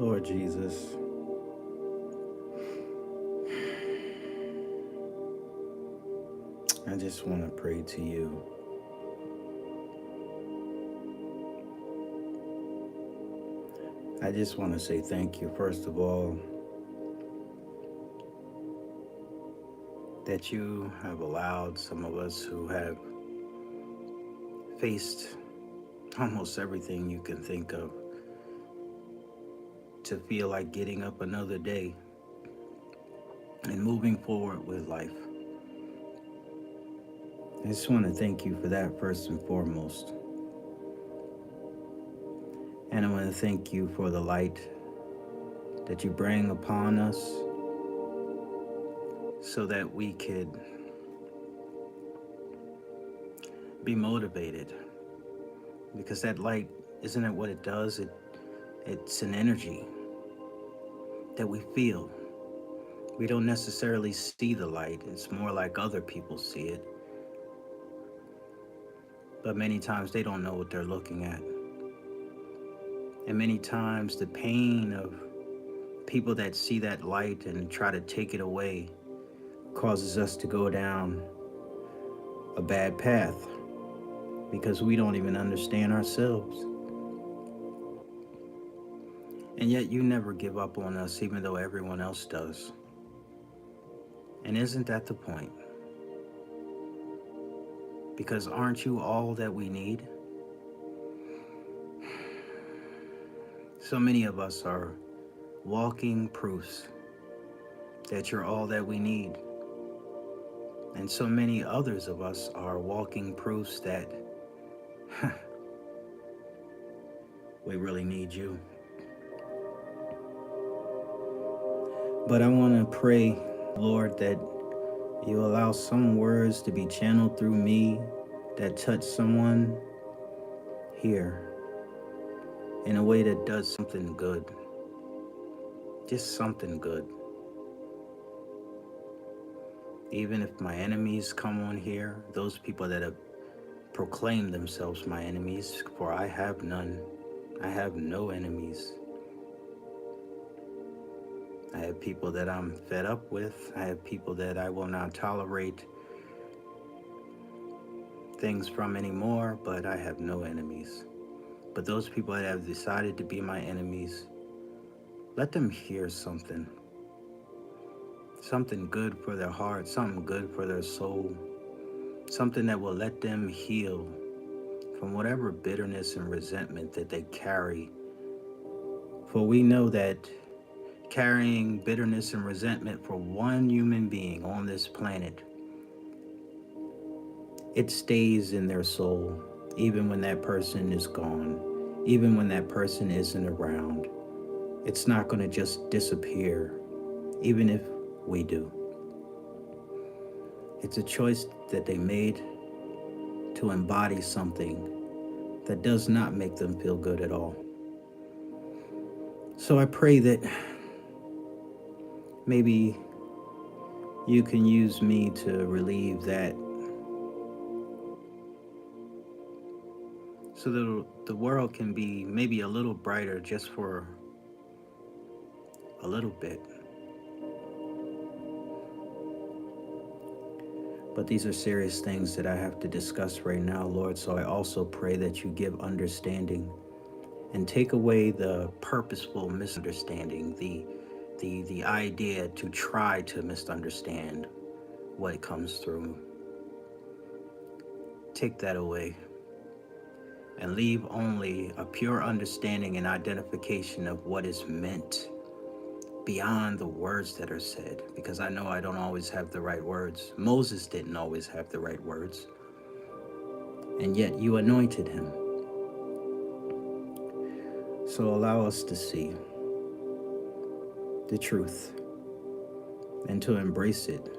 Lord Jesus, I just want to pray to you. I just want to say thank you, first of all, that you have allowed some of us who have faced almost everything you can think of to feel like getting up another day and moving forward with life. I just want to thank you for that, first and foremost. And I want to thank you for the light that you bring upon us so that we could be motivated. Because that light, isn't it what it does? It's an energy that we feel. We don't necessarily see the light. It's more like other people see it. But many times they don't know what they're looking at. And many times the pain of people that see that light and try to take it away causes us to go down a bad path because we don't even understand ourselves. And yet you never give up on us even though everyone else does. And isn't that the point? Because aren't you all that we need? So many of us are walking proofs that you're all that we need. And so many others of us are walking proofs that we really need you. But I want to pray, Lord, that you allow some words to be channeled through me that touch someone here in a way that does something good. Just something good. Even if my enemies come on here, those people that have proclaimed themselves my enemies, for I have none. I have no enemies. I have people that I'm fed up with. I have people that I will not tolerate things from anymore, but I have no enemies. But those people that have decided to be my enemies, let them hear something. Something good for their heart, something good for their soul, something that will let them heal from whatever bitterness and resentment that they carry. For we know that carrying bitterness and resentment for one human being on this planet, it stays in their soul, even when that person is gone, even when that person isn't around. It's not going to just disappear, even if we do. It's a choice that they made to embody something that does not make them feel good at all. So I pray that maybe you can use me to relieve that so that the world can be maybe a little brighter just for a little bit. But these are serious things that I have to discuss right now, Lord. So I also pray that you give understanding and take away the purposeful misunderstanding, the idea to try to misunderstand what comes through. Take that away and leave only a pure understanding and identification of what is meant beyond the words that are said, because I know I don't always have the right words. Moses didn't always have the right words, and yet you anointed him. So allow us to see the truth and to embrace it,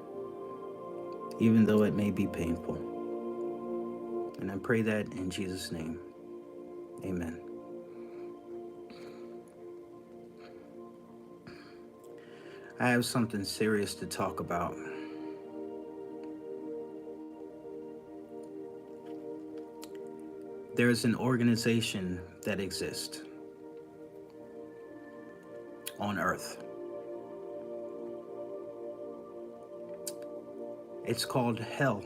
even though it may be painful. And I pray that in Jesus' name. Amen. I have something serious to talk about. There's an organization that exists. on earth. It's called hell.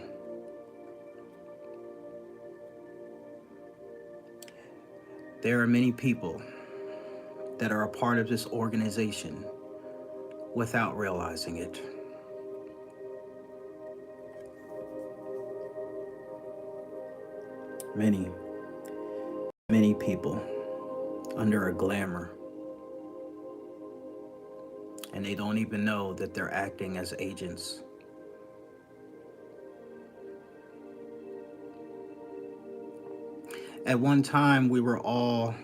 There are many people that are a part of this organization without realizing it. Many, many people under a glamour, and they don't even know that they're acting as agents. At one time, we were all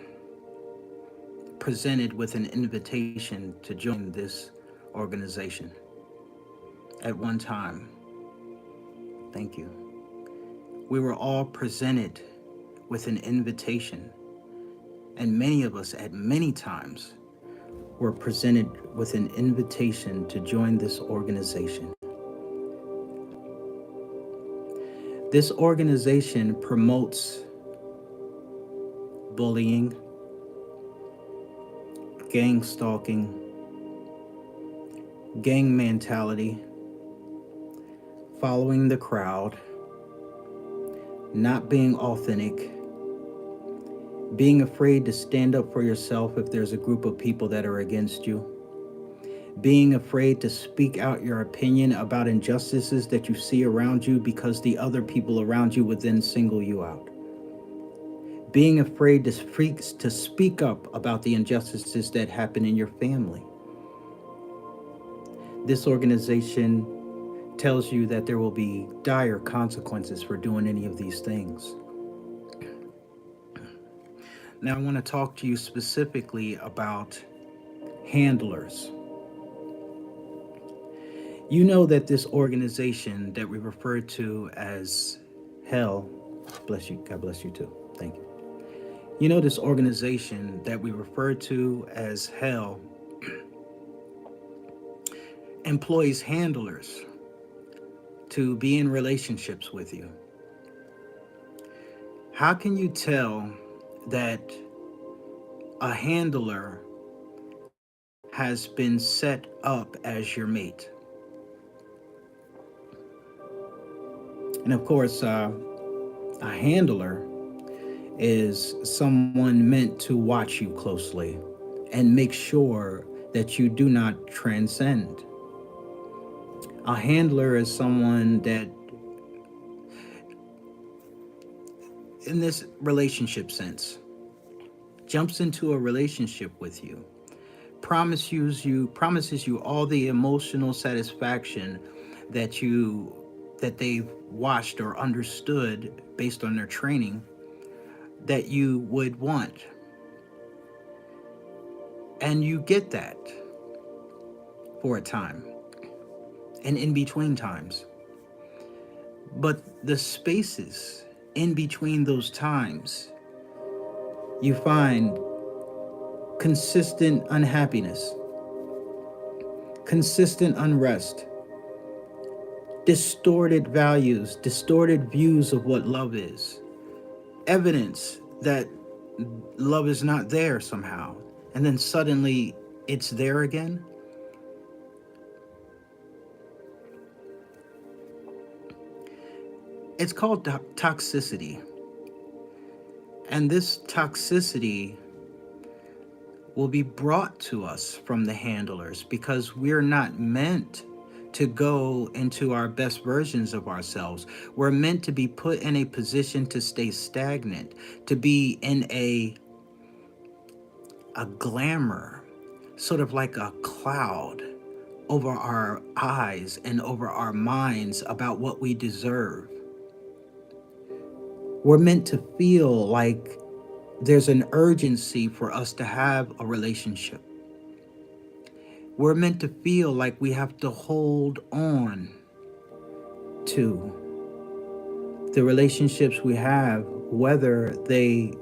presented with an invitation to join this organization. At one time, thank you. We were all presented with an invitation, and many of us at many times were presented with an invitation to join this organization. This organization promotes bullying, gang stalking, gang mentality, following the crowd, not being authentic, being afraid to stand up for yourself if there's a group of people that are against you, being afraid to speak out your opinion about injustices that you see around you because the other people around you would then single you out, being afraid to speak up about the injustices that happen in your family. This organization tells you that there will be dire consequences for doing any of these things. Now, I want to talk to you specifically about handlers. You know that this organization that we refer to as hell, bless you, God bless you too, thank you. You know, this organization that we refer to as hell employs handlers to be in relationships with you. How can you tell that a handler has been set up as your mate? And of course, a handler is someone meant to watch you closely and make sure that you do not transcend. A handler is someone that, in this relationship sense, jumps into a relationship with you, promises you all the emotional satisfaction that they've watched or understood based on their training that you would want. And you get that for a time and in between times. But the spaces in between those times, you find consistent unhappiness, consistent unrest, distorted values, distorted views of what love is, evidence that love is not there somehow, and then suddenly it's there again. It's called toxicity. And this toxicity will be brought to us from the handlers because we're not meant to go into our best versions of ourselves. We're meant to be put in a position to stay stagnant, to be in a glamour, sort of like a cloud over our eyes and over our minds about what we deserve. We're meant to feel like there's an urgency for us to have a relationship. We're meant to feel like we have to hold on to the relationships we have, whether they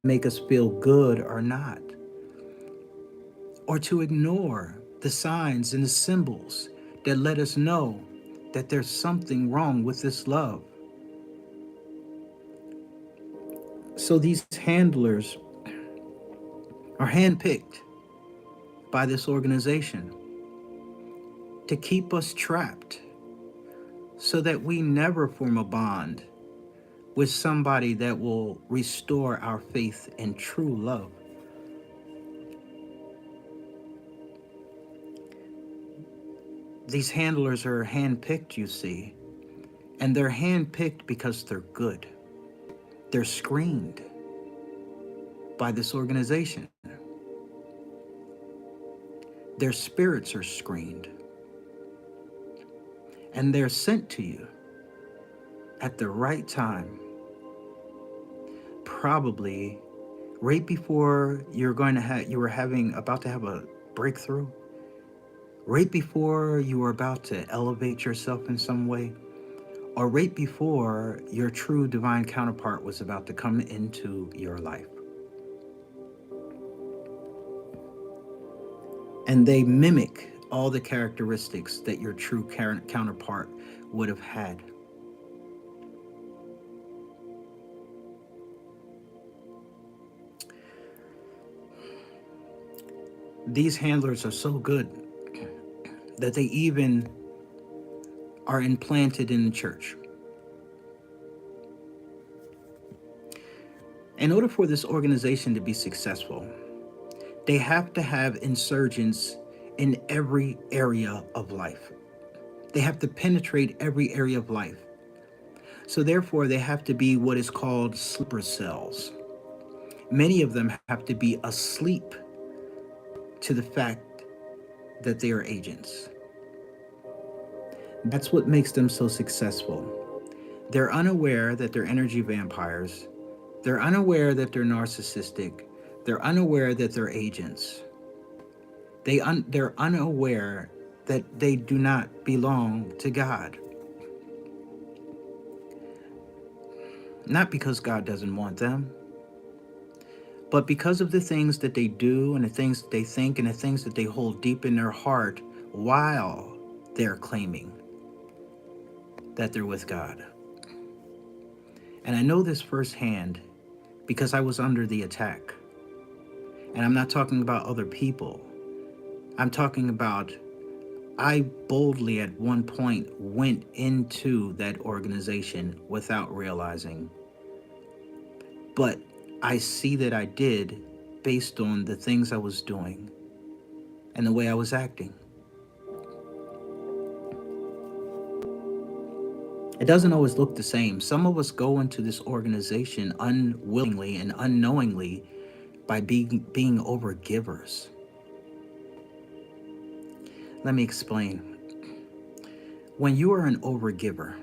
make us feel good or not, or to ignore the signs and the symbols that let us know that there's something wrong with this love. So these handlers are handpicked by this organization to keep us trapped so that we never form a bond with somebody that will restore our faith in true love. These handlers are handpicked, you see, and they're handpicked because they're good. They're screened by this organization. Their spirits are screened, and they're sent to you at the right time, probably right before you were about to have a breakthrough, right before you were about to elevate yourself in some way, or right before your true divine counterpart was about to come into your life. And they mimic all the characteristics that your true counterpart would have had. These handlers are so good that they even are implanted in the church. In order for this organization to be successful, they have to have insurgents in every area of life. They have to penetrate every area of life. So therefore, they have to be what is called sleeper cells. Many of them have to be asleep to the fact that they are agents. That's what makes them so successful. They're unaware that they're energy vampires. They're unaware that they're narcissistic. They're unaware that they're agents. They're unaware that they do not belong to God. Not because God doesn't want them, but because of the things that they do and the things that they think and the things that they hold deep in their heart while they're claiming that they're with God. And I know this firsthand because I was under the attack. And I'm not talking about other people. I'm talking about I boldly at one point went into that organization without realizing. But I see that I did based on the things I was doing and the way I was acting. It doesn't always look the same. Some of us go into this organization unwillingly and unknowingly by being overgivers. Let me explain. When you are an overgiver,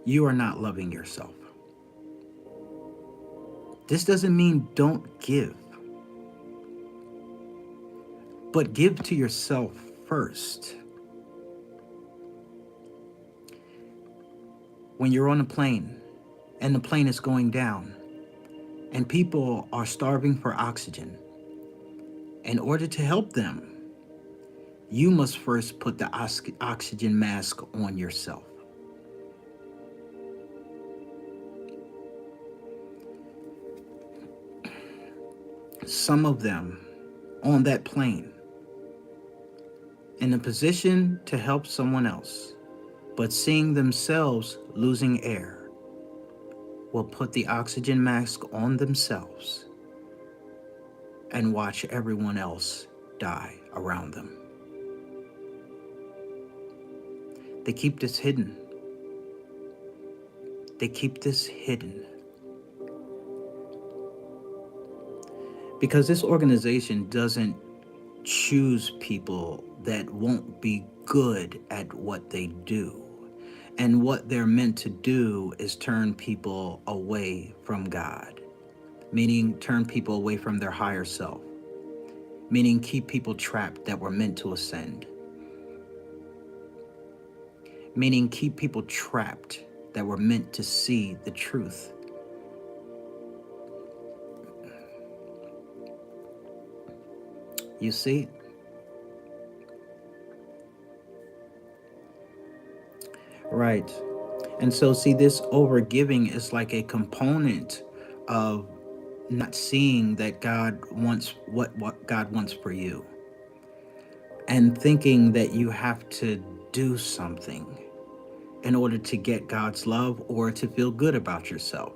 you are not loving yourself. This doesn't mean don't give, but give to yourself first. When you're on a plane and the plane is going down and people are starving for oxygen, in order to help them, you must first put the oxygen mask on yourself. Some of them on that plane, in a position to help someone else, but seeing themselves losing air, will put the oxygen mask on themselves and watch everyone else die around them. They keep this hidden. They keep this hidden. Because this organization doesn't choose people that won't be good at what they do. And what they're meant to do is turn people away from God, meaning turn people away from their higher self, meaning keep people trapped that were meant to ascend, meaning keep people trapped that were meant to see the truth. You see? Right. And so, see, this overgiving is like a component of not seeing that God wants what God wants for you, and thinking that you have to do something in order to get God's love or to feel good about yourself.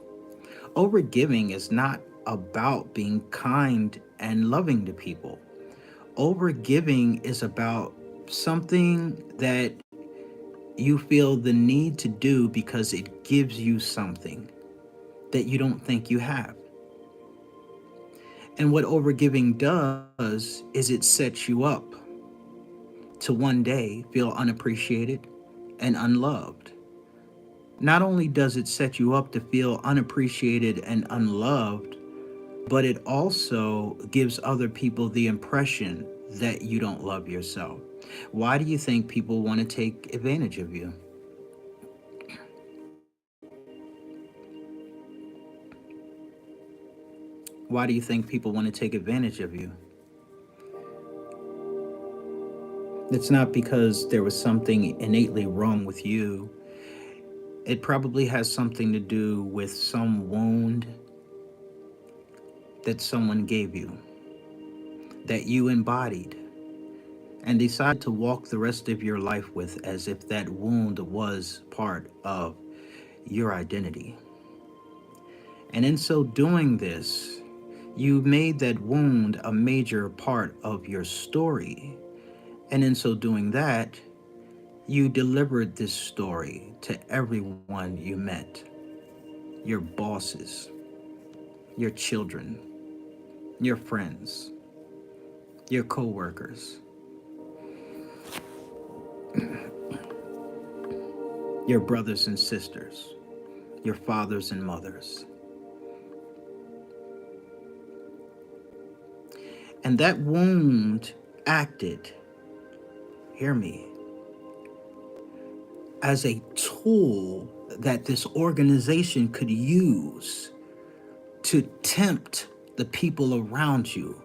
Overgiving is not about being kind and loving to people. Overgiving is about something that you feel the need to do because it gives you something that you don't think you have. And what overgiving does is it sets you up to one day feel unappreciated and unloved. Not only does it set you up to feel unappreciated and unloved, but it also gives other people the impression that you don't love yourself. Why do you think people want to take advantage of you? Why do you think people want to take advantage of you? It's not because there was something innately wrong with you. It probably has something to do with some wound that someone gave you, that you embodied, and decided to walk the rest of your life with as if that wound was part of your identity. And in so doing this, you made that wound a major part of your story. And in so doing that, you delivered this story to everyone you met, your bosses, your children, your friends, your coworkers, your brothers and sisters, your fathers and mothers. And that wound acted, hear me, as a tool that this organization could use to tempt the people around you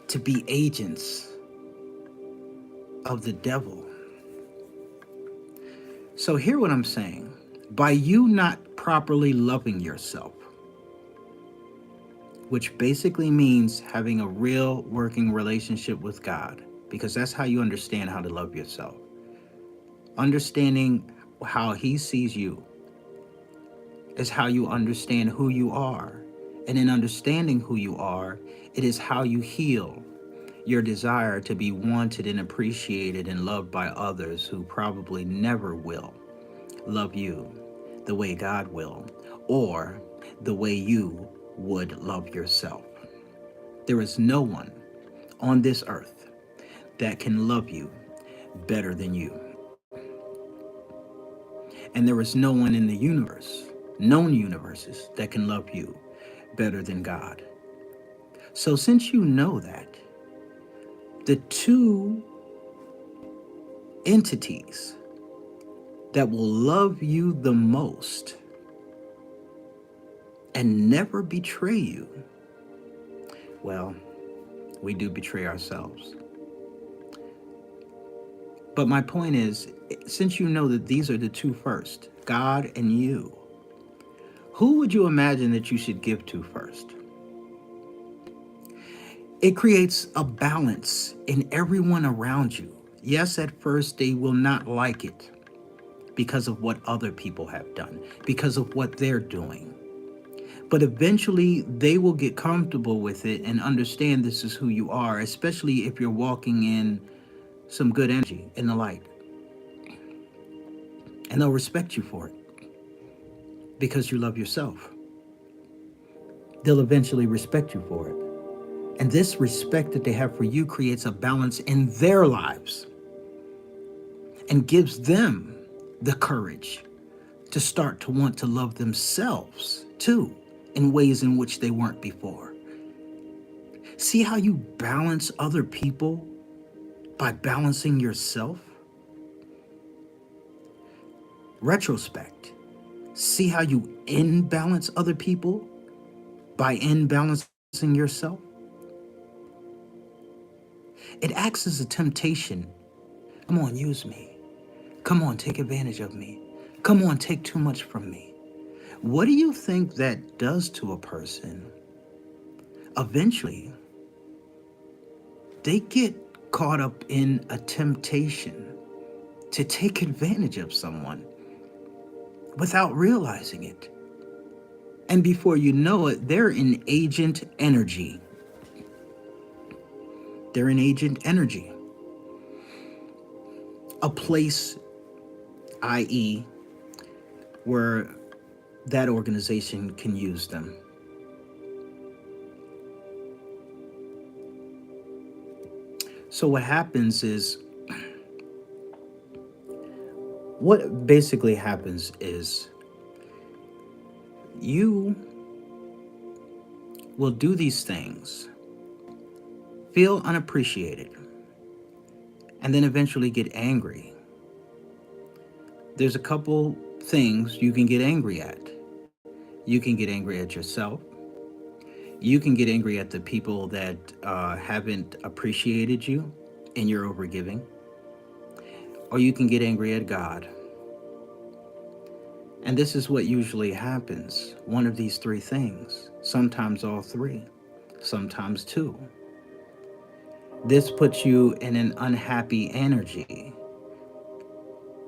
to be agents of the devil. So, hear what I'm saying. By you not properly loving yourself, which basically means having a real working relationship with God, because that's how you understand how to love yourself. Understanding how He sees you is how you understand who you are. And in understanding who you are, it is how you heal your desire to be wanted and appreciated and loved by others who probably never will love you the way God will, or the way you would love yourself. There is no one on this earth that can love you better than you. And there is no one in the universe, known universes, that can love you better than God. So since you know that, the two entities that will love you the most and never betray you, well, we do betray ourselves. But my point is, since you know that these are the two first, God and you, who would you imagine that you should give to first? It creates a balance in everyone around you. Yes, at first they will not like it because of what other people have done, because of what they're doing. But eventually they will get comfortable with it and understand this is who you are, especially if you're walking in some good energy in the light. And they'll respect you for it because you love yourself. They'll eventually respect you for it. And this respect that they have for you creates a balance in their lives and gives them the courage to start to want to love themselves too, in ways in which they weren't before. See how you balance other people by balancing yourself? Retrospect. See how you imbalance other people by imbalancing yourself? It acts as a temptation. Come on, use me. Come on, take advantage of me. Come on, take too much from me. What do you think that does to a person? Eventually, they get caught up in a temptation to take advantage of someone without realizing it. And before you know it, they're in agent energy. They're in agent energy. A place, i.e., where that organization can use them. So what happens is, what basically happens is you will do these things, feel unappreciated, and then eventually get angry. There's a couple things you can get angry at. You can get angry at yourself. You can get angry at the people that haven't appreciated you and you're overgiving. Or you can get angry at God. And this is what usually happens, one of these three things, sometimes all three, sometimes two. This puts you in an unhappy energy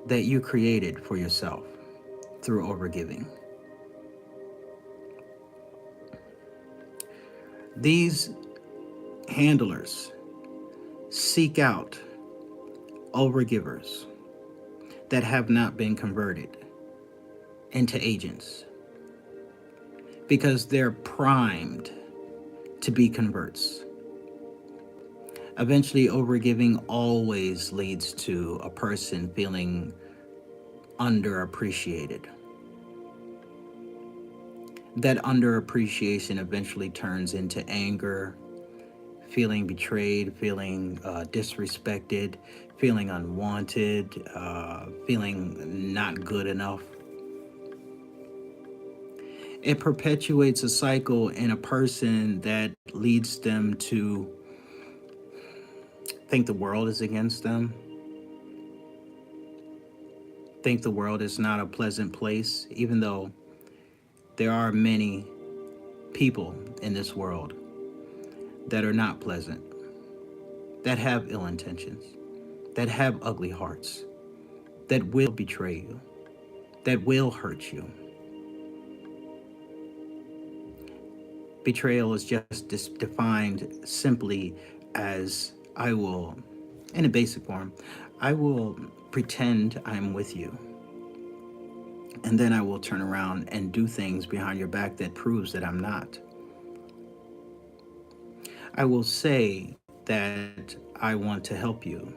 that you created for yourself through overgiving. These handlers seek out overgivers that have not been converted into agents because they're primed to be converts. Eventually, overgiving always leads to a person feeling underappreciated. That underappreciation eventually turns into anger, feeling betrayed, feeling disrespected, feeling unwanted, feeling not good enough. It perpetuates a cycle in a person that leads them to think the world is against them, think the world is not a pleasant place, even though there are many people in this world that are not pleasant, that have ill intentions, that have ugly hearts, that will betray you, that will hurt you. Betrayal is just defined simply as I will, in a basic form, I will pretend I'm with you. And then I will turn around and do things behind your back that proves that I'm not. I will say that I want to help you,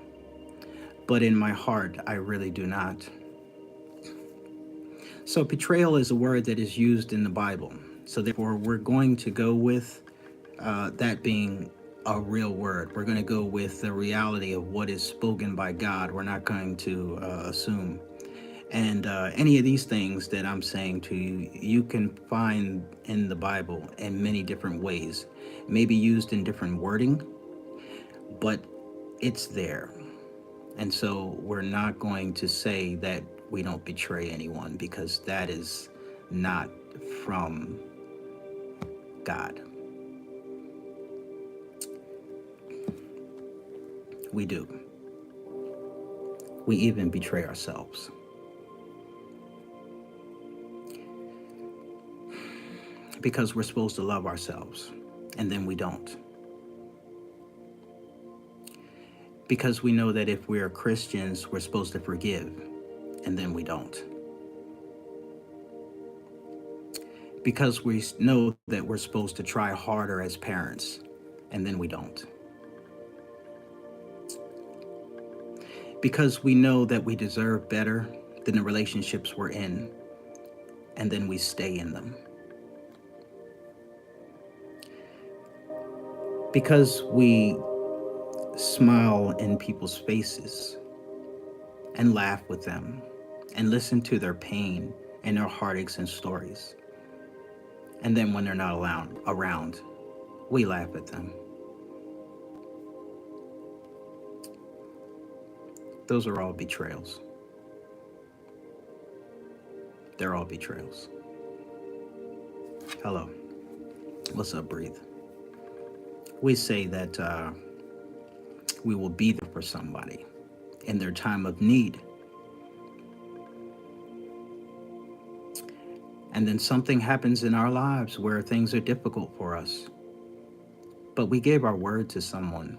but in my heart, I really do not. So, betrayal is a word that is used in the Bible. So, therefore, we're going to go with that being a real word. We're going to go with the reality of what is spoken by God. We're not going to assume. And any of these things that I'm saying to you, you can find in the Bible in many different ways, maybe used in different wording, but it's there. And so we're not going to say that we don't betray anyone because that is not from God. We do. We even betray ourselves. Because we're supposed to love ourselves, and then we don't. Because we know that if we are Christians, we're supposed to forgive, and then we don't. Because we know that we're supposed to try harder as parents, and then we don't. Because we know that we deserve better than the relationships we're in, and then we stay in them. Because we smile in people's faces and laugh with them and listen to their pain and their heartaches and stories. And then when they're not around, we laugh at them. Those are all betrayals. They're all betrayals. Hello. What's up, Breathe? We say that we will be there for somebody in their time of need. And then something happens in our lives where things are difficult for us. But we gave our word to someone.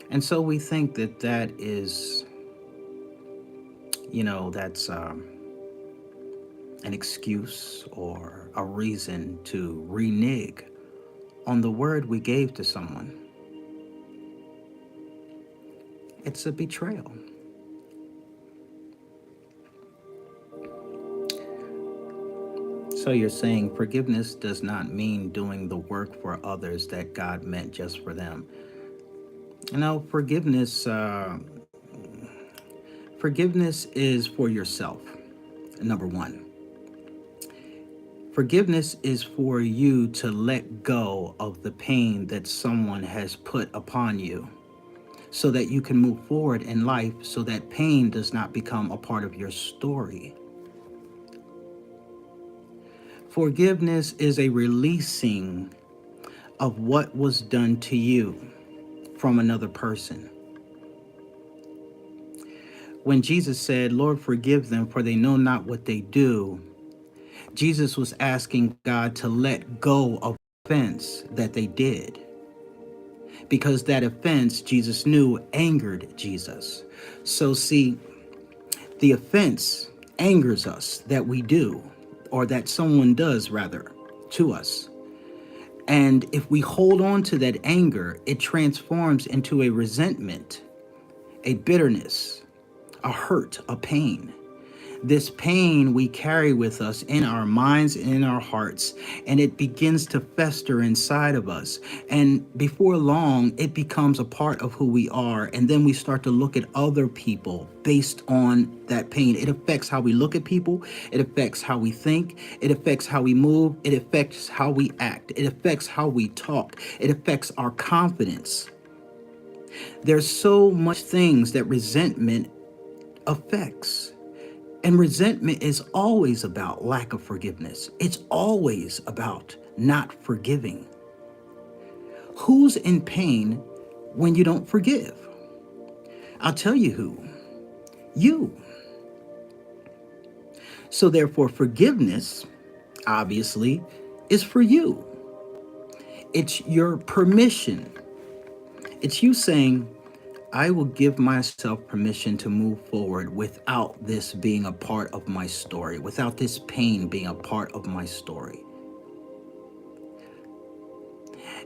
And so we think that that is, that's an excuse or a reason to renege on the word we gave to someone. It's a betrayal. So you're saying forgiveness does not mean doing the work for others that God meant just for them. Forgiveness is for yourself. Number one, forgiveness is for you to let go of the pain that someone has put upon you so that you can move forward in life so that pain does not become a part of your story. Forgiveness is a releasing of what was done to you from another person. When Jesus said, Lord, forgive them, for they know not what they do, Jesus was asking God to let go of the offense that they did. Because that offense, Jesus knew, angered Jesus. So see, the offense angers us that we do, or that someone does rather, to us. And if we hold on to that anger, it transforms into a resentment, a bitterness, a hurt, a pain. This pain we carry with us in our minds and in our hearts, and it begins to fester inside of us. And before long, it becomes a part of who we are. And then we start to look at other people based on that pain. It affects how we look at people. It affects how we think. It affects how we move. It affects how we act. It affects how we talk. It affects our confidence. There's so much things that resentment affects. And resentment is always about lack of forgiveness. It's always about not forgiving. Who's in pain when you don't forgive? I'll tell you who. You. So therefore, forgiveness, obviously, is for you. It's your permission. It's you saying, I will give myself permission to move forward without this being a part of my story, without this pain being a part of my story.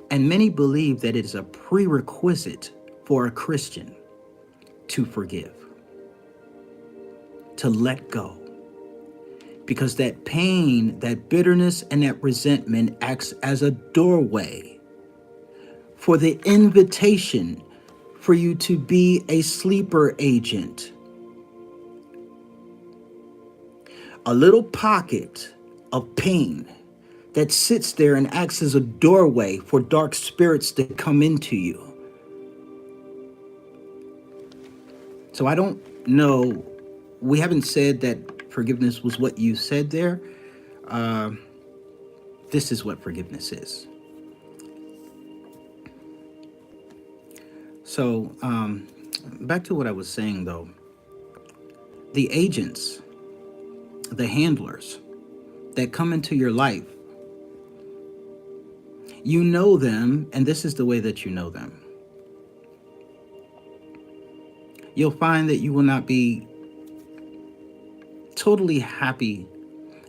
And many believe that it is a prerequisite for a Christian to forgive, to let go. Because that pain, that bitterness, and that resentment acts as a doorway for the invitation for you to be a sleeper agent. A little pocket of pain that sits there and acts as a doorway for dark spirits to come into you. So I don't know, we haven't said that forgiveness was what you said there. This is what forgiveness is. So, back to what I was saying though. The agents, the handlers that come into your life, you know them, and this is the way that you know them. You'll find that you will not be totally happy.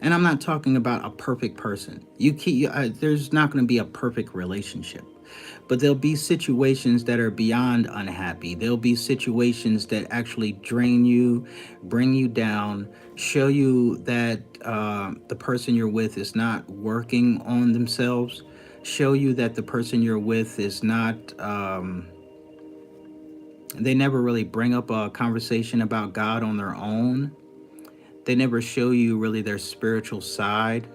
And I'm not talking about a perfect person. There's not going to be a perfect relationship. But there'll be situations that are beyond unhappy. There'll be situations that actually drain you, bring you down, show you that the person you're with is not working on themselves, show you that the person you're with is not, they never really bring up a conversation about God on their own. They never show you really their spiritual side.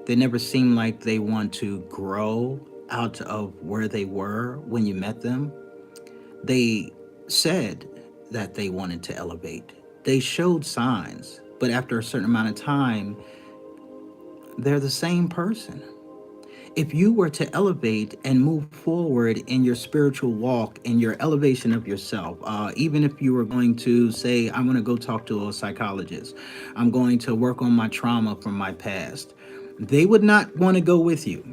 They never seem like they want to grow out of where they were when you met them. They said that they wanted to elevate. They showed signs, but after a certain amount of time, they're the same person. If you were to elevate and move forward in your spiritual walk, in your elevation of yourself, even if you were going to say, I'm going to go talk to a psychologist, I'm going to work on my trauma from my past, they would not want to go with you.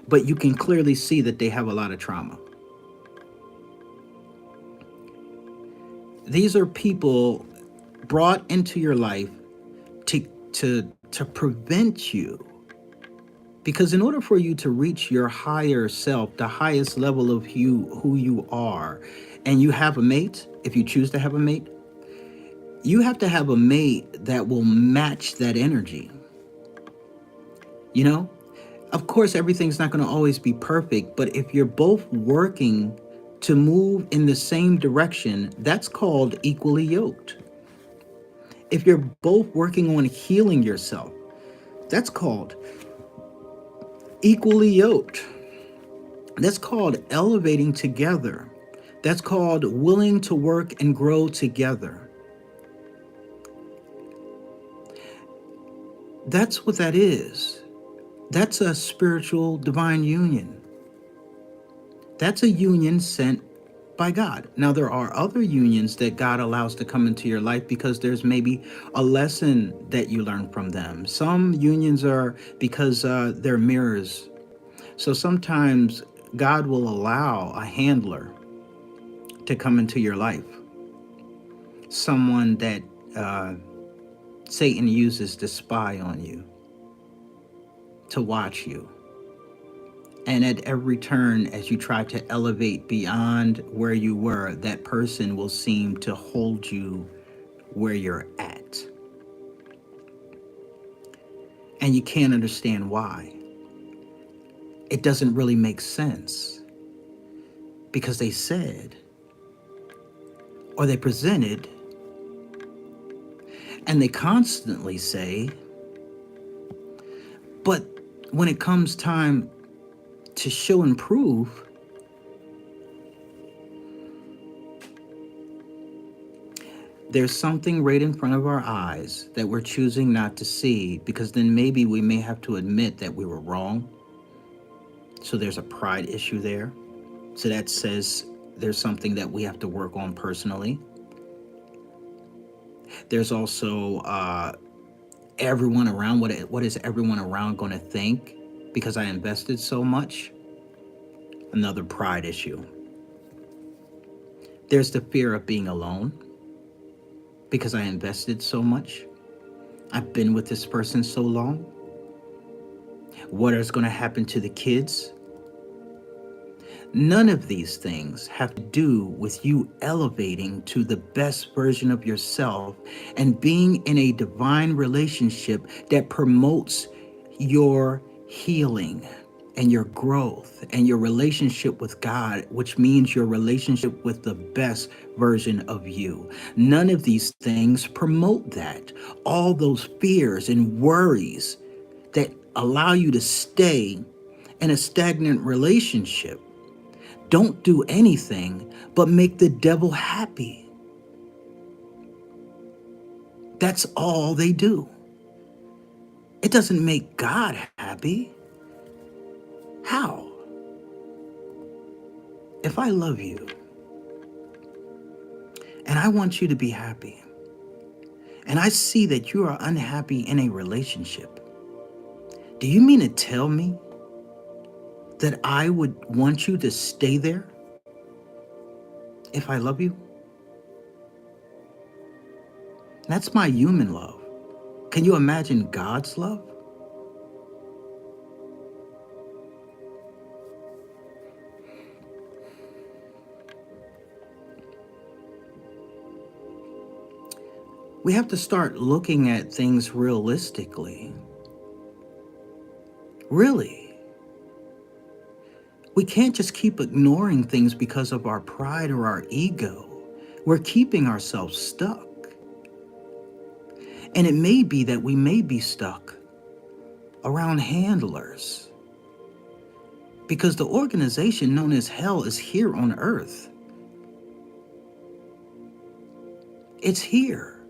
But you can clearly see that they have a lot of trauma. These are people brought into your life to to prevent you, because in order for you to reach your higher self, the highest level of you, who you are, and you have a mate, if you choose to have a mate, you have to have a mate that will match that energy. You know, of course, everything's not going to always be perfect, but if you're both working to move in the same direction, that's called equally yoked. If you're both working on healing yourself, that's called equally yoked. That's called elevating together. That's called willing to work and grow together. That's what that is. That's a spiritual divine union. That's a union sent by God. Now, there are other unions that God allows to come into your life because there's maybe a lesson that you learn from them. Some unions are because they're mirrors. So sometimes God will allow a handler to come into your life, someone that Satan uses to spy on you, to watch you. And at every turn, as you try to elevate beyond where you were, that person will seem to hold you where you're at. And you can't understand why. It doesn't really make sense, because they said, or they presented, and they constantly say, but when it comes time to show and prove, there's something right in front of our eyes that we're choosing not to see, because then maybe we may have to admit that we were wrong. So there's a pride issue there. So that says there's something that we have to work on personally. There's also everyone around. What is everyone around going to think because I invested so much? Another pride issue. There's the fear of being alone because I invested so much. I've been with this person so long. What is going to happen to the kids? None of these things have to do with you elevating to the best version of yourself and being in a divine relationship that promotes your healing and your growth and your relationship with God, which means your relationship with the best version of you. None of these things promote that. All those fears and worries that allow you to stay in a stagnant relationship don't do anything but make the devil happy. That's all they do. It doesn't make God happy. How? If I love you and I want you to be happy, and I see that you are unhappy in a relationship, do you mean to tell me that I would want you to stay there if I love you? That's my human love. Can you imagine God's love? We have to start looking at things realistically. Really. We can't just keep ignoring things because of our pride or our ego. We're keeping ourselves stuck. And it may be that we may be stuck around handlers, because the organization known as hell is here on earth. It's here.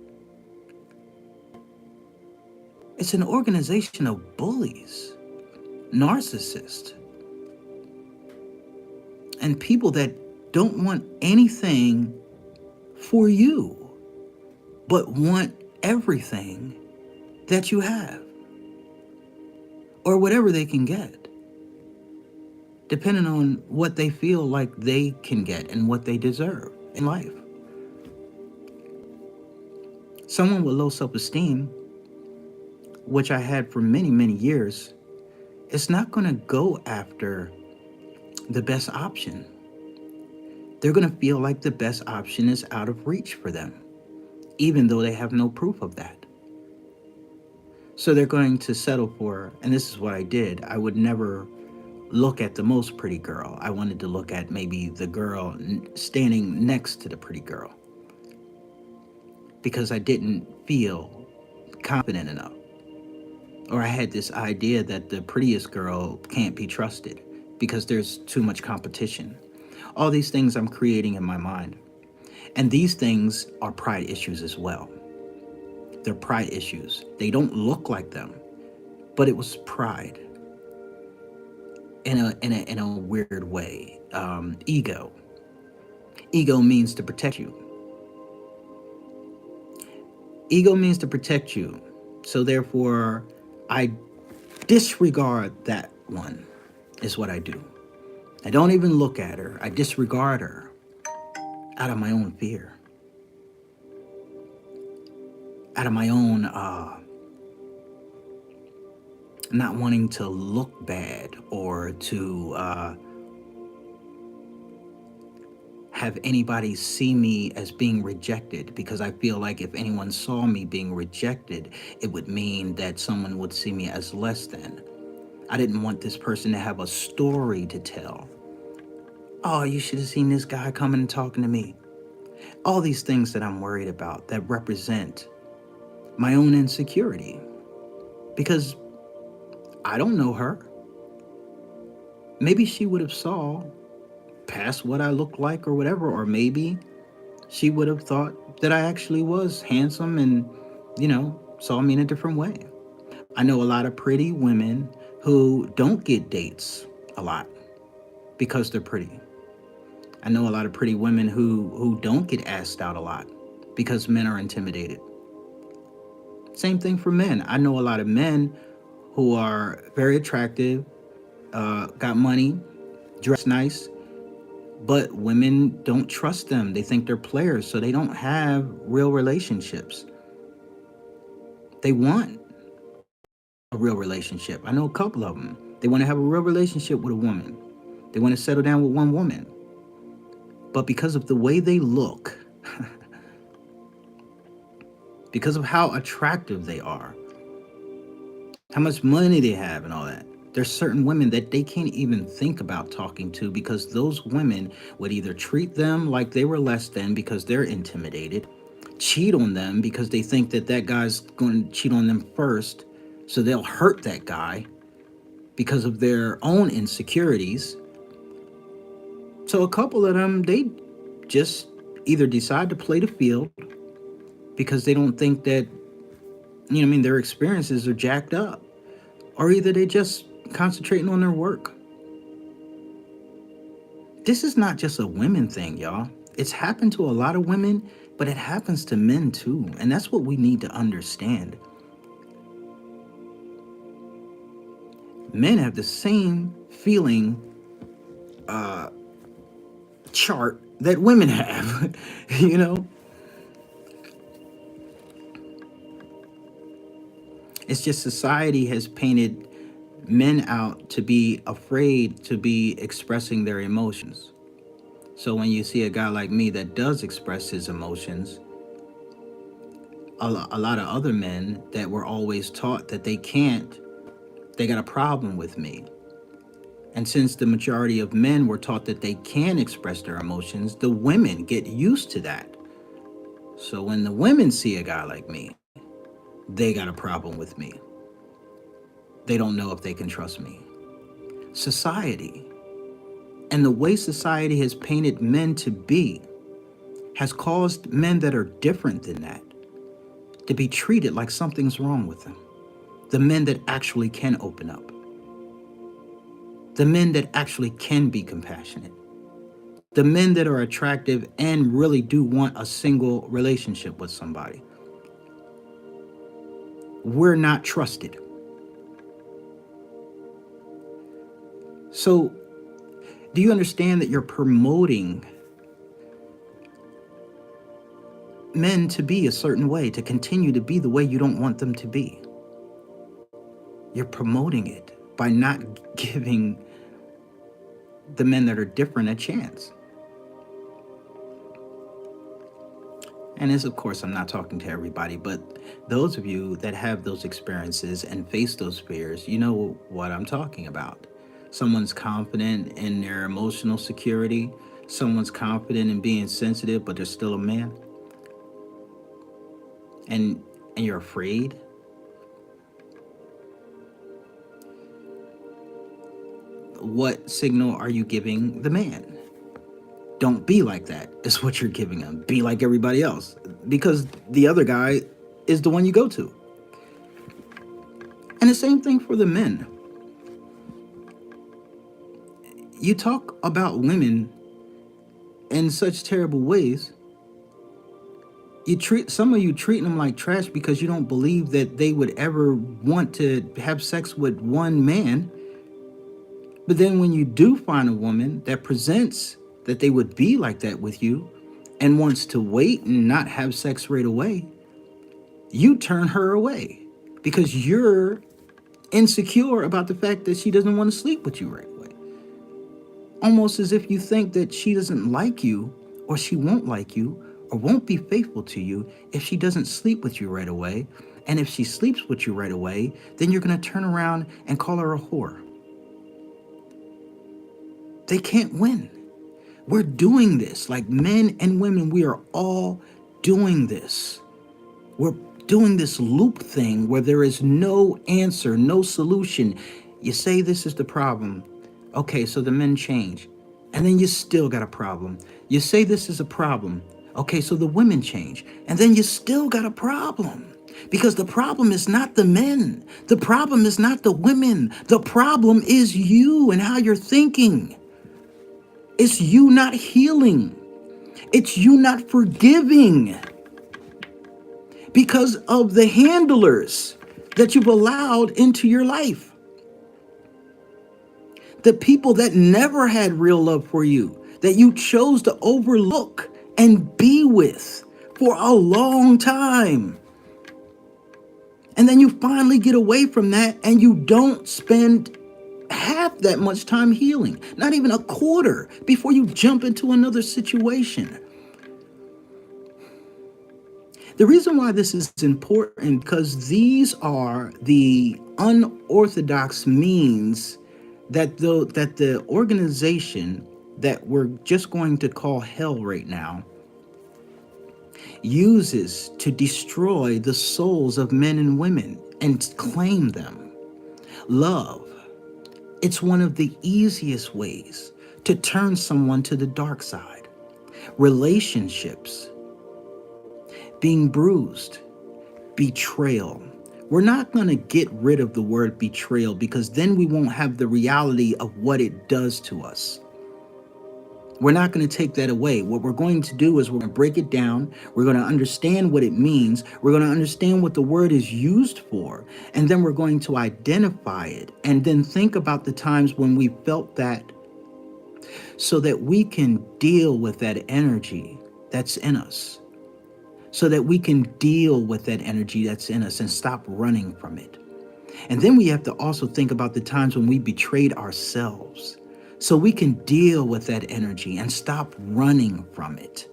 It's an organization of bullies, narcissists, and people that don't want anything for you, but want everything that you have or whatever they can get, depending on what they feel like they can get and what they deserve in life. Someone with low self esteem, which I had for many, many years, is not going to go after the best option. They're going to feel like the best option is out of reach for them, even though they have no proof of that. So they're going to settle for, and this is what I did. I would never look at the most pretty girl. I wanted to look at maybe the girl standing next to the pretty girl because I didn't feel confident enough. Or I had this idea that the prettiest girl can't be trusted because there's too much competition. All these things I'm creating in my mind. And these things are pride issues as well. They're pride issues. They don't look like them, but it was pride in a weird way. Ego. Ego means to protect you. Ego means to protect you. So therefore, I disregard that one, is what I do. I don't even look at her. I disregard her out of my own fear, out of my own not wanting to look bad or to have anybody see me as being rejected, because I feel like if anyone saw me being rejected, it would mean that someone would see me as less than. I didn't want this person to have a story to tell. Oh, you should have seen this guy coming and talking to me. All these things that I'm worried about that represent my own insecurity, because I don't know her. Maybe she would have saw past what I looked like or whatever, or maybe she would have thought that I actually was handsome and, saw me in a different way. I know a lot of pretty women who don't get dates a lot because they're pretty. I know a lot of pretty women who don't get asked out a lot because men are intimidated. Same thing for men. I know a lot of men who are very attractive, got money, dress nice, but women don't trust them. They think they're players, so they don't have real relationships. They want a real relationship. I know a couple of them. They want to have a real relationship with a woman. They want to settle down with one woman. But because of the way they look, because of how attractive they are, how much money they have and all that, there's certain women that they can't even think about talking to, because those women would either treat them like they were less than because they're intimidated, cheat on them because they think that that guy's going to cheat on them first, so they'll hurt that guy because of their own insecurities. So a couple of them, they just either decide to play the field because they don't think that, their experiences are jacked up, or either they just concentrating on their work. This is not just a women thing, y'all. It's happened to a lot of women, but it happens to men too. And that's what we need to understand. Men have the same feeling chart that women have, It's just society has painted men out to be afraid to be expressing their emotions. So when you see a guy like me that does express his emotions, a lot of other men that were always taught that they can't, they got a problem with me. And since the majority of men were taught that they can express their emotions, the women get used to that. So when the women see a guy like me, they got a problem with me. They don't know if they can trust me. Society and the way society has painted men to be has caused men that are different than that to be treated like something's wrong with them. The men that actually can open up. The men that actually can be compassionate. The men that are attractive and really do want a single relationship with somebody. We're not trusted. So, do you understand that you're promoting men to be a certain way, to continue to be the way you don't want them to be? You're promoting it by not giving the men that are different a chance. And this, of course, I'm not talking to everybody, but those of you that have those experiences and face those fears, you know what I'm talking about. Someone's confident in their emotional security. Someone's confident in being sensitive, but they're still a man. And you're afraid. What signal are you giving the man? Don't be like that, is what you're giving him. Be like everybody else. Because the other guy is the one you go to. And the same thing for the men. You talk about women in such terrible ways. Some of you treating them like trash because you don't believe that they would ever want to have sex with one man. But then when you do find a woman that presents that they would be like that with you and wants to wait and not have sex right away, you turn her away because you're insecure about the fact that she doesn't want to sleep with you right away. Almost as if you think that she doesn't like you, or she won't like you, or won't be faithful to you if she doesn't sleep with you right away. And if she sleeps with you right away, then you're going to turn around and call her a whore. They can't win. We're doing this, like men and women, we are all doing this. We're doing this loop thing where there is no answer, no solution. You say this is the problem. Okay, so the men change. And then you still got a problem. You say this is a problem. Okay, so the women change. And then you still got a problem. Because the problem is not the men. The problem is not the women. The problem is you and how you're thinking. It's you not healing. It's you not forgiving. Because of the handlers that you've allowed into your life. The people that never had real love for you, that you chose to overlook and be with for a long time. And then you finally get away from that and you don't spend half that much time healing, not even a quarter, before you jump into another situation. The reason why this is important because these are the unorthodox means that the organization that we're just going to call hell right now uses to destroy the souls of men and women and claim them. Love. It's one of the easiest ways to turn someone to the dark side. Relationships. Being bruised. Betrayal. We're not going to get rid of the word betrayal because then we won't have the reality of what it does to us. We're not going to take that away. What we're going to do is we're going to break it down. We're going to understand what it means. We're going to understand what the word is used for. And then we're going to identify it and then think about the times when we felt that so that we can deal with that energy that's in us. So that we can deal with that energy that's in us and stop running from it. And then we have to also think about the times when we betrayed ourselves so we can deal with that energy and stop running from it.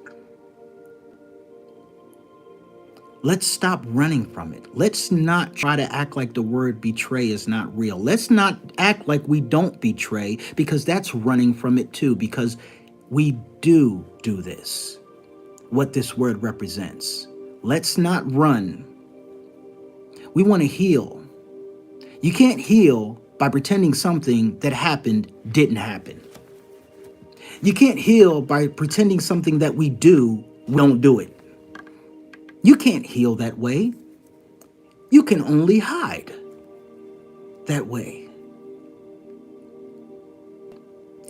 Let's stop running from it. Let's not try to act like the word betray is not real. Let's not act like we don't betray because that's running from it too, because we do this. What this word represents. Let's not run. We want to heal. You can't heal by pretending something that happened didn't happen. You can't heal by pretending something that we don't do it. You can't heal that way. You can only hide. that way.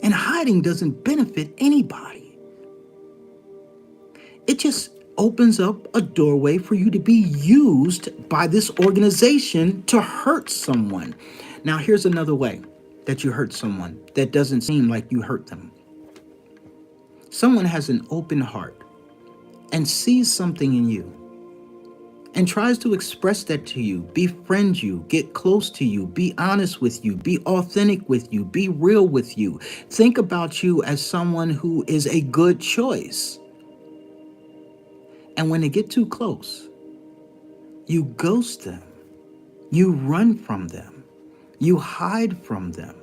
And hiding doesn't benefit anybody. It just opens up a doorway for you to be used by this organization to hurt someone. Now, here's another way that you hurt someone that doesn't seem like you hurt them. Someone has an open heart and sees something in you and tries to express that to you, befriend you, get close to you, be honest with you, be authentic with you, be real with you. Think about you as someone who is a good choice. And when they get too close, you ghost them, you run from them, you hide from them.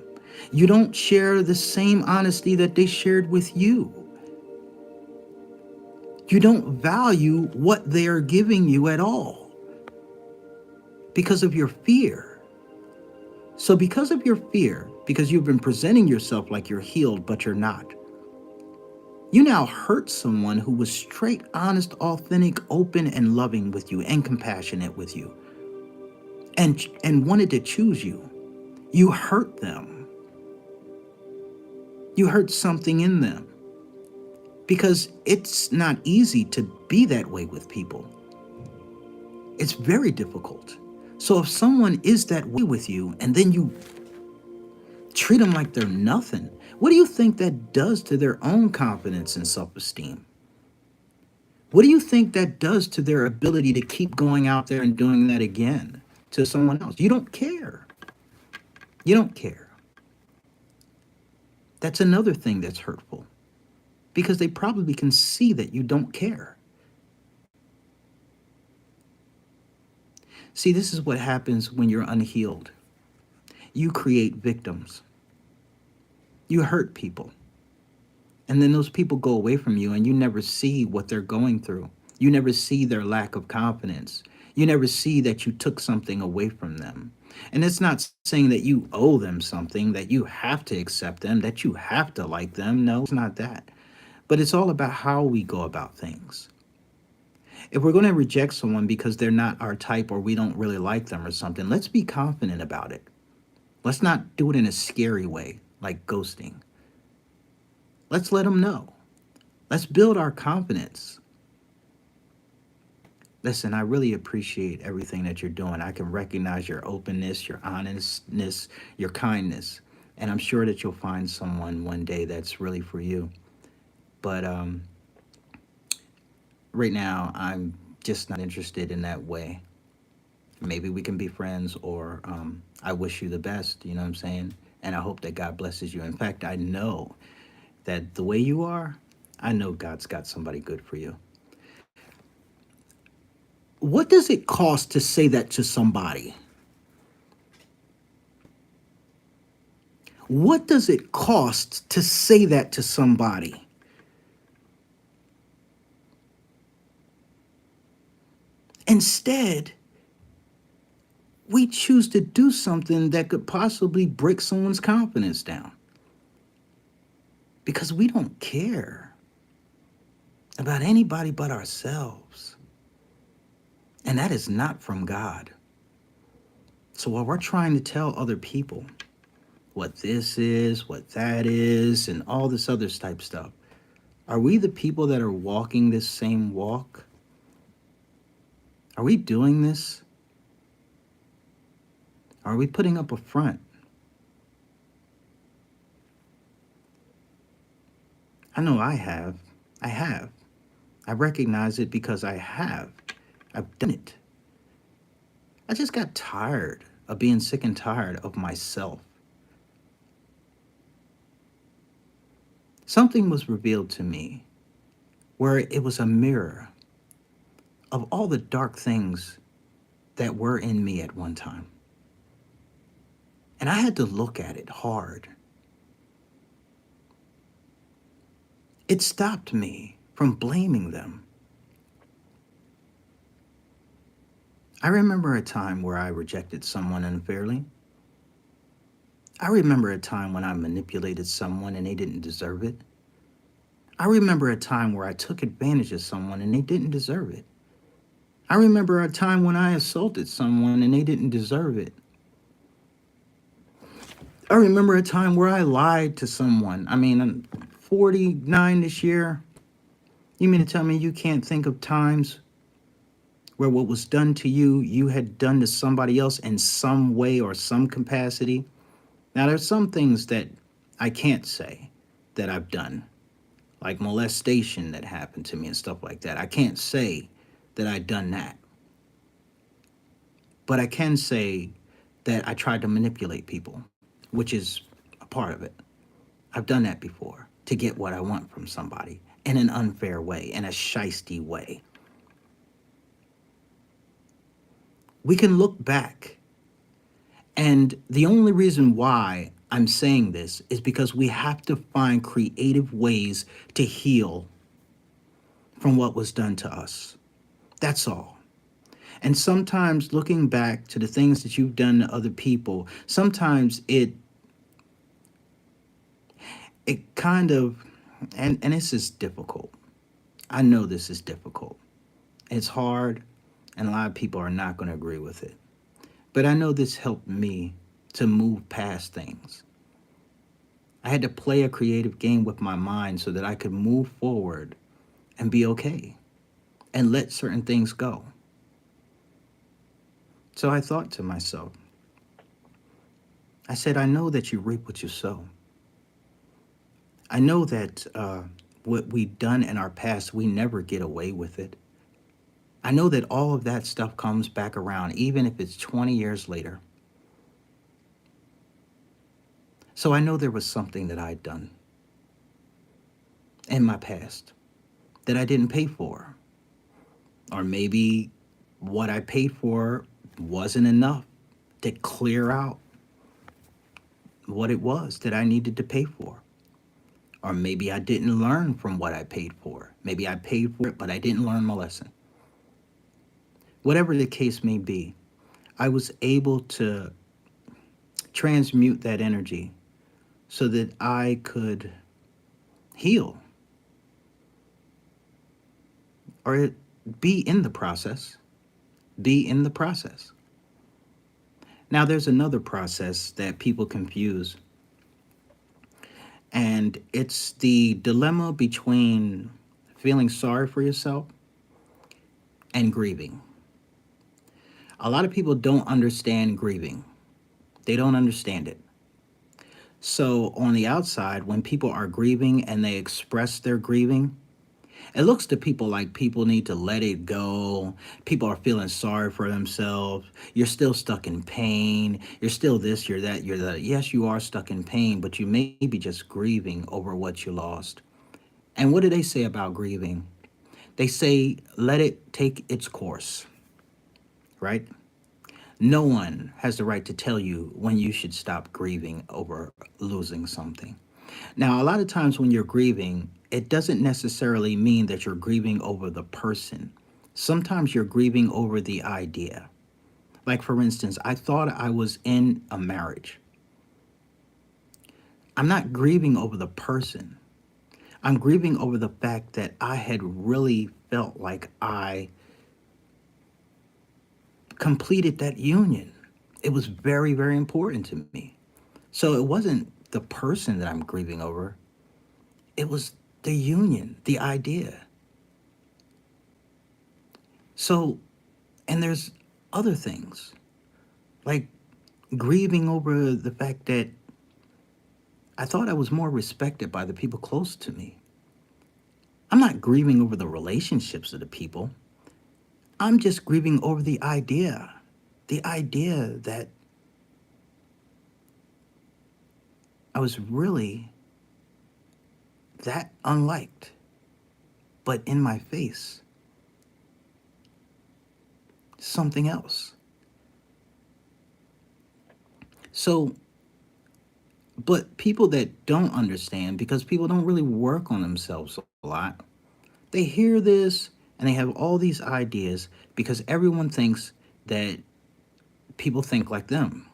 You don't share the same honesty that they shared with you. You don't value what they are giving you at all because of your fear. So because of your fear, because you've been presenting yourself like you're healed, but you're not, you now hurt someone who was straight, honest, authentic, open, and loving with you and compassionate with you and wanted to choose you. You hurt them. You hurt something in them. Because it's not easy to be that way with people. It's very difficult. So if someone is that way with you and then you treat them like they're nothing, what do you think that does to their own confidence and self-esteem? What do you think that does to their ability to keep going out there and doing that again to someone else? You don't care. You don't care. That's another thing that's hurtful. Because they probably can see that you don't care. See, this is what happens when you're unhealed. You create victims. You hurt people. And then those people go away from you and you never see what they're going through. You never see their lack of confidence. You never see that you took something away from them. And it's not saying that you owe them something, that you have to accept them, that you have to like them. No, it's not that. But it's all about how we go about things. If we're going to reject someone because they're not our type or we don't really like them or something, let's be confident about it. Let's not do it in a scary way, like ghosting. Let's let them know. Let's build our confidence. Listen, I really appreciate everything that you're doing. I can recognize your openness, your honestness, your kindness. And I'm sure that you'll find someone one day that's really for you. But right now, I'm just not interested in that way. Maybe we can be friends, or I wish you the best, you know what I'm saying? And I hope that God blesses you. In fact, I know that the way you are, I know God's got somebody good for you. What does it cost to say that to somebody? What does it cost to say that to somebody? Instead, we choose to do something that could possibly break someone's confidence down because we don't care about anybody but ourselves. And that is not from God. So while we're trying to tell other people what this is, what that is, and all this other type stuff, are we the people that are walking this same walk? Are we doing this? Are we putting up a front? I know I have. I have. I recognize it because I have. I've done it. I just got tired of being sick and tired of myself. Something was revealed to me where it was a mirror of all the dark things that were in me at one time. And I had to look at it hard. It stopped me from blaming them. I remember a time where I rejected someone unfairly. I remember a time when I manipulated someone and they didn't deserve it. I remember a time where I took advantage of someone and they didn't deserve it. I remember a time when I assaulted someone and they didn't deserve it. I remember a time where I lied to someone. I mean, I'm 49 this year. You mean to tell me you can't think of times where what was done to you, you had done to somebody else in some way or some capacity? Now, there's some things that I can't say that I've done, like molestation that happened to me and stuff like that. I can't say that I've done that. But I can say that I tried to manipulate people, which is a part of it. I've done that before to get what I want from somebody in an unfair way, in a shisty way. We can look back, and the only reason why I'm saying this is because we have to find creative ways to heal from what was done to us. That's all. And sometimes looking back to the things that you've done to other people, sometimes it kind of, and this is difficult. I know this is difficult. It's hard, and a lot of people are not going to agree with it. But I know this helped me to move past things. I had to play a creative game with my mind so that I could move forward and be okay and let certain things go. So I thought to myself, I said, I know that you reap what you sow. I know that what we've done in our past, we never get away with it. I know that all of that stuff comes back around, even if it's 20 years later. So I know there was something that I'd done in my past that I didn't pay for. Or maybe what I paid for wasn't enough to clear out what it was that I needed to pay for. Or maybe I didn't learn from what I paid for. Maybe I paid for it, but I didn't learn my lesson. Whatever the case may be, I was able to transmute that energy so that I could heal or be in the process. Be in the process. Now, there's another process that people confuse, and it's the dilemma between feeling sorry for yourself and grieving. A lot of people don't understand grieving, they don't understand it. So, on the outside, when people are grieving and they express their grieving, it looks to people like people need to let it go. People are feeling sorry for themselves. You're still stuck in pain. You're still this, you're that, you're that. Yes, you are stuck in pain, but you may be just grieving over what you lost. And what do they say about grieving? They say, let it take its course, right? No one has the right to tell you when you should stop grieving over losing something. Now, a lot of times when you're grieving, it doesn't necessarily mean that you're grieving over the person. Sometimes you're grieving over the idea. Like, for instance, I thought I was in a marriage. I'm not grieving over the person. I'm grieving over the fact that I had really felt like I completed that union. It was very, very important to me. So it wasn't the person that I'm grieving over, it was the union, the idea. So, and there's other things like grieving over the fact that I thought I was more respected by the people close to me. I'm not grieving over the relationships of the people. I'm just grieving over the idea that I was really that unliked, but in my face, something else. So, but people that don't understand, because people don't really work on themselves a lot, they hear this and they have all these ideas because everyone thinks that people think like them.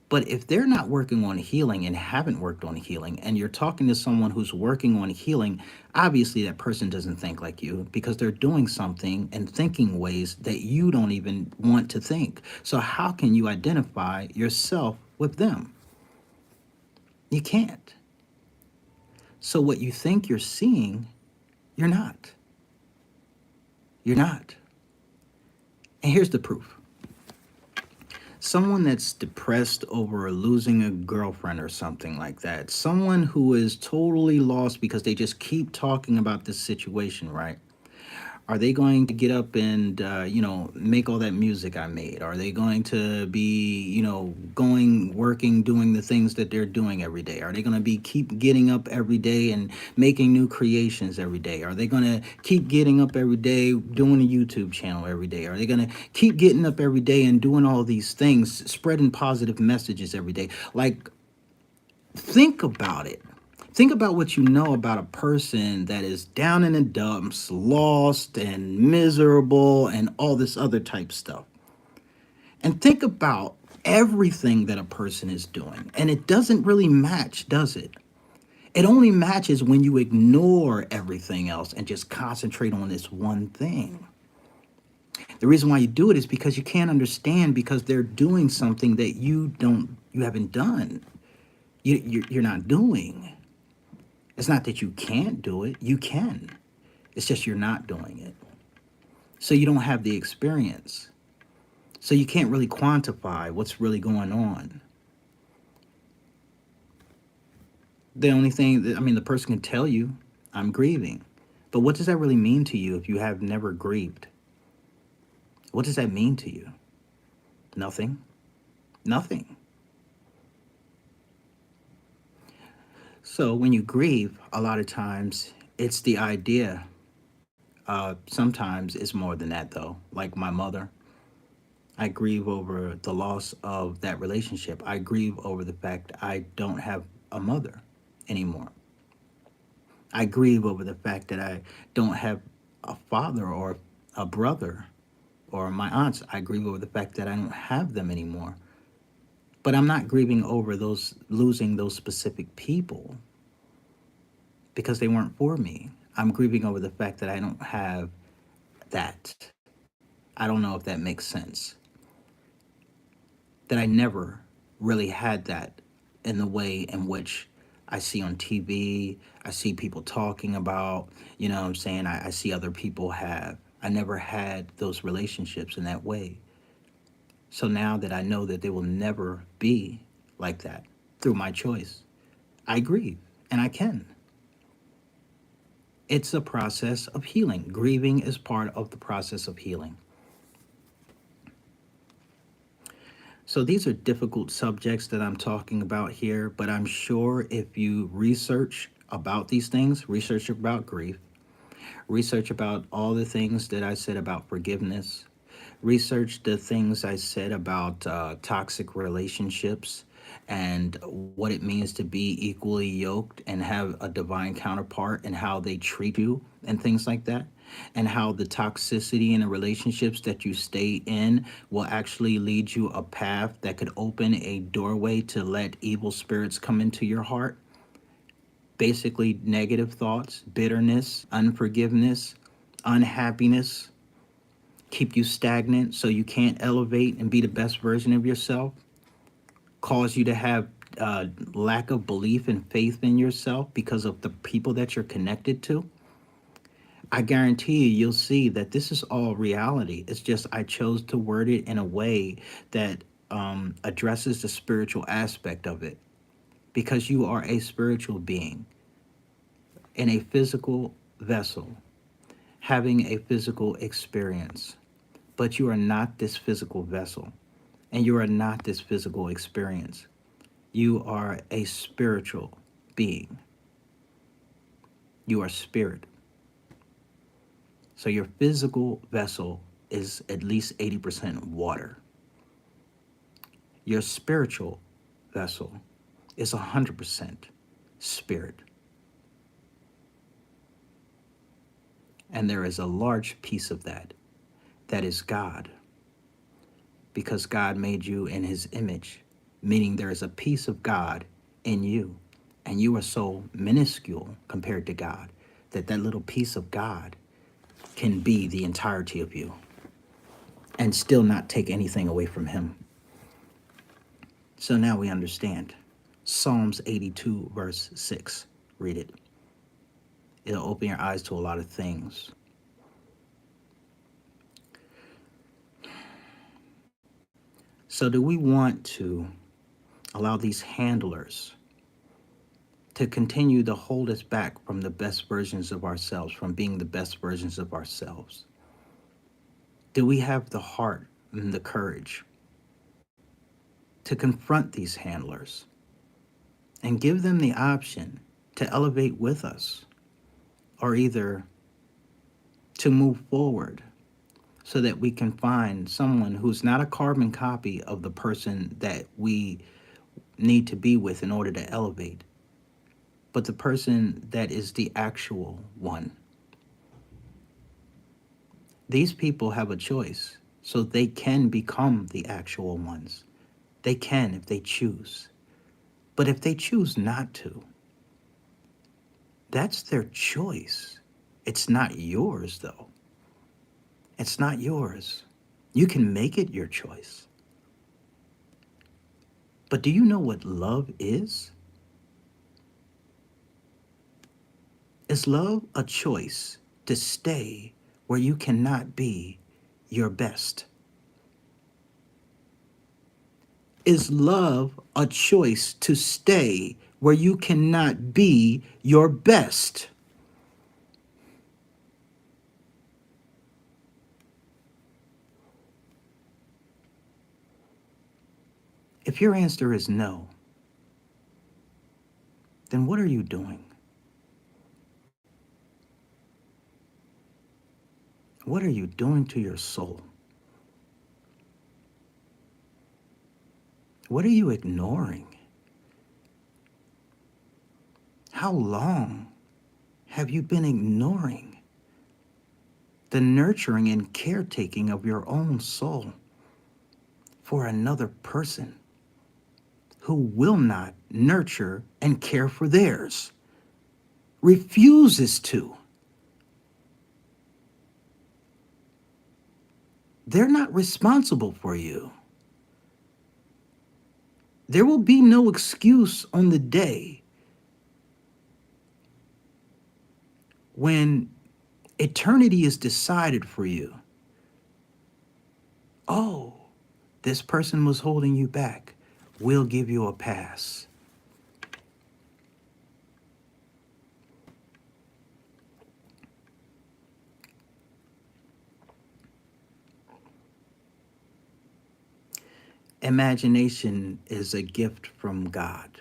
But if they're not working on healing and haven't worked on healing, and you're talking to someone who's working on healing, obviously that person doesn't think like you because they're doing something and thinking ways that you don't even want to think. So, how can you identify yourself with them. You can't. So what you think you're seeing, you're not. You're not. And here's the proof. Someone that's depressed over losing a girlfriend or something like that, someone who is totally lost because they just keep talking about this situation, right? Are they going to get up and make all that music I made? Are they going to be going working doing the things that they're doing every day? Are they going to be keep getting up every day and making new creations every day? Are they going to keep getting up every day doing a YouTube channel every day? Are they going to keep getting up every day and doing all these things, spreading positive messages every day? Like, think about it. Think about what you know about a person that is down in the dumps, lost and miserable, and all this other type stuff. And think about everything that a person is doing. And it doesn't really match, does it? It only matches when you ignore everything else and just concentrate on this one thing. The reason why you do it is because you can't understand, because they're doing something that you haven't done. You're not doing. It's not that you can't do it, you can. It's just you're not doing it. So you don't have the experience. So you can't really quantify what's really going on. The only thing that, the person can tell you, I'm grieving. But what does that really mean to you if you have never grieved? What does that mean to you? Nothing. Nothing. So when you grieve, a lot of times it's the idea. Sometimes it's more than that, though. Like my mother, I grieve over the loss of that relationship. I grieve over the fact I don't have a mother anymore. I grieve over the fact that I don't have a father or a brother or my aunts. I grieve over the fact that I don't have them anymore. But I'm not grieving over losing those specific people because they weren't for me. I'm grieving over the fact that I don't have that. I don't know if that makes sense. That I never really had that in the way in which I see on TV, I see people talking about, you know what I'm saying? I see other people have. I never had those relationships in that way. So now that I know that they will never be like that through my choice, I grieve, and I can. It's a process of healing. Grieving is part of the process of healing. So these are difficult subjects that I'm talking about here, but I'm sure if you research about these things, research about grief, research about all the things that I said about forgiveness, research the things I said about toxic relationships and what it means to be equally yoked and have a divine counterpart and how they treat you and things like that, and how the toxicity in the relationships that you stay in will actually lead you a path that could open a doorway to let evil spirits come into your heart. Basically, negative thoughts, bitterness, unforgiveness, unhappiness, keep you stagnant so you can't elevate and be the best version of yourself, cause you to have lack of belief and faith in yourself because of the people that you're connected to. I guarantee you'll see that this is all reality. It's just I chose to word it in a way that addresses the spiritual aspect of it, because you are a spiritual being in a physical vessel, having a physical experience. But you are not this physical vessel, and you are not this physical experience. You are a spiritual being. You are spirit. So your physical vessel is at least 80% water. Your spiritual vessel is 100% spirit. And there is a large piece of that is God. Because God made you in his image, meaning there is a piece of God in you. And you are so minuscule compared to God that that little piece of God can be the entirety of you and still not take anything away from him. So now we understand. Psalms 82, verse 6. Read it. It'll open your eyes to a lot of things. So, do we want to allow these handlers to continue to hold us back from the best versions of ourselves, from being the best versions of ourselves? Do we have the heart and the courage to confront these handlers and give them the option to elevate with us, or either to move forward so that we can find someone who's not a carbon copy of the person that we need to be with in order to elevate, but the person that is the actual one? These people have a choice, so they can become the actual ones. They can if they choose. But if they choose not to, that's their choice. It's not yours, though. It's not yours. You can make it your choice. But do you know what love is? Is love a choice to stay where you cannot be your best? Is love a choice to stay where you cannot be your best? If your answer is no, then what are you doing? What are you doing to your soul? What are you ignoring? How long have you been ignoring the nurturing and caretaking of your own soul for another person who will not nurture and care for theirs? Refuses to. They're not responsible for you. There will be no excuse on the day when eternity is decided for you. Oh, this person was holding you back. We'll give you a pass. Imagination is a gift from God.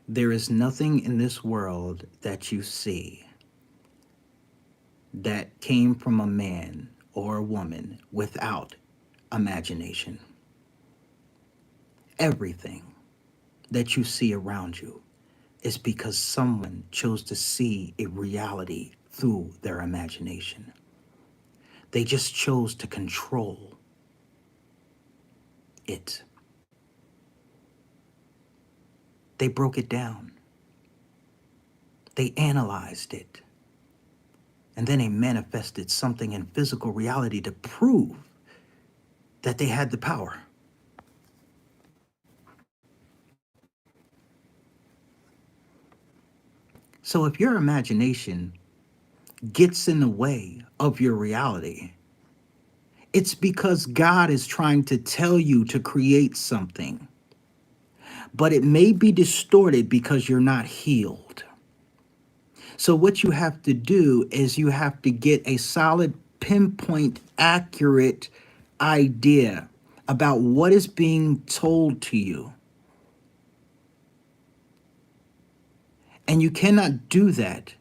There is nothing in this world that you see that came from a man or a woman without imagination. Everything that you see around you is because someone chose to see a reality through their imagination. They just chose to control it. They broke it down. They analyzed it. And then they manifested something in physical reality to prove that they had the power. So if your imagination gets in the way of your reality, it's because God is trying to tell you to create something, but it may be distorted because you're not healed. So what you have to do is you have to get a solid, pinpoint, accurate idea about what is being told to you. And you cannot do that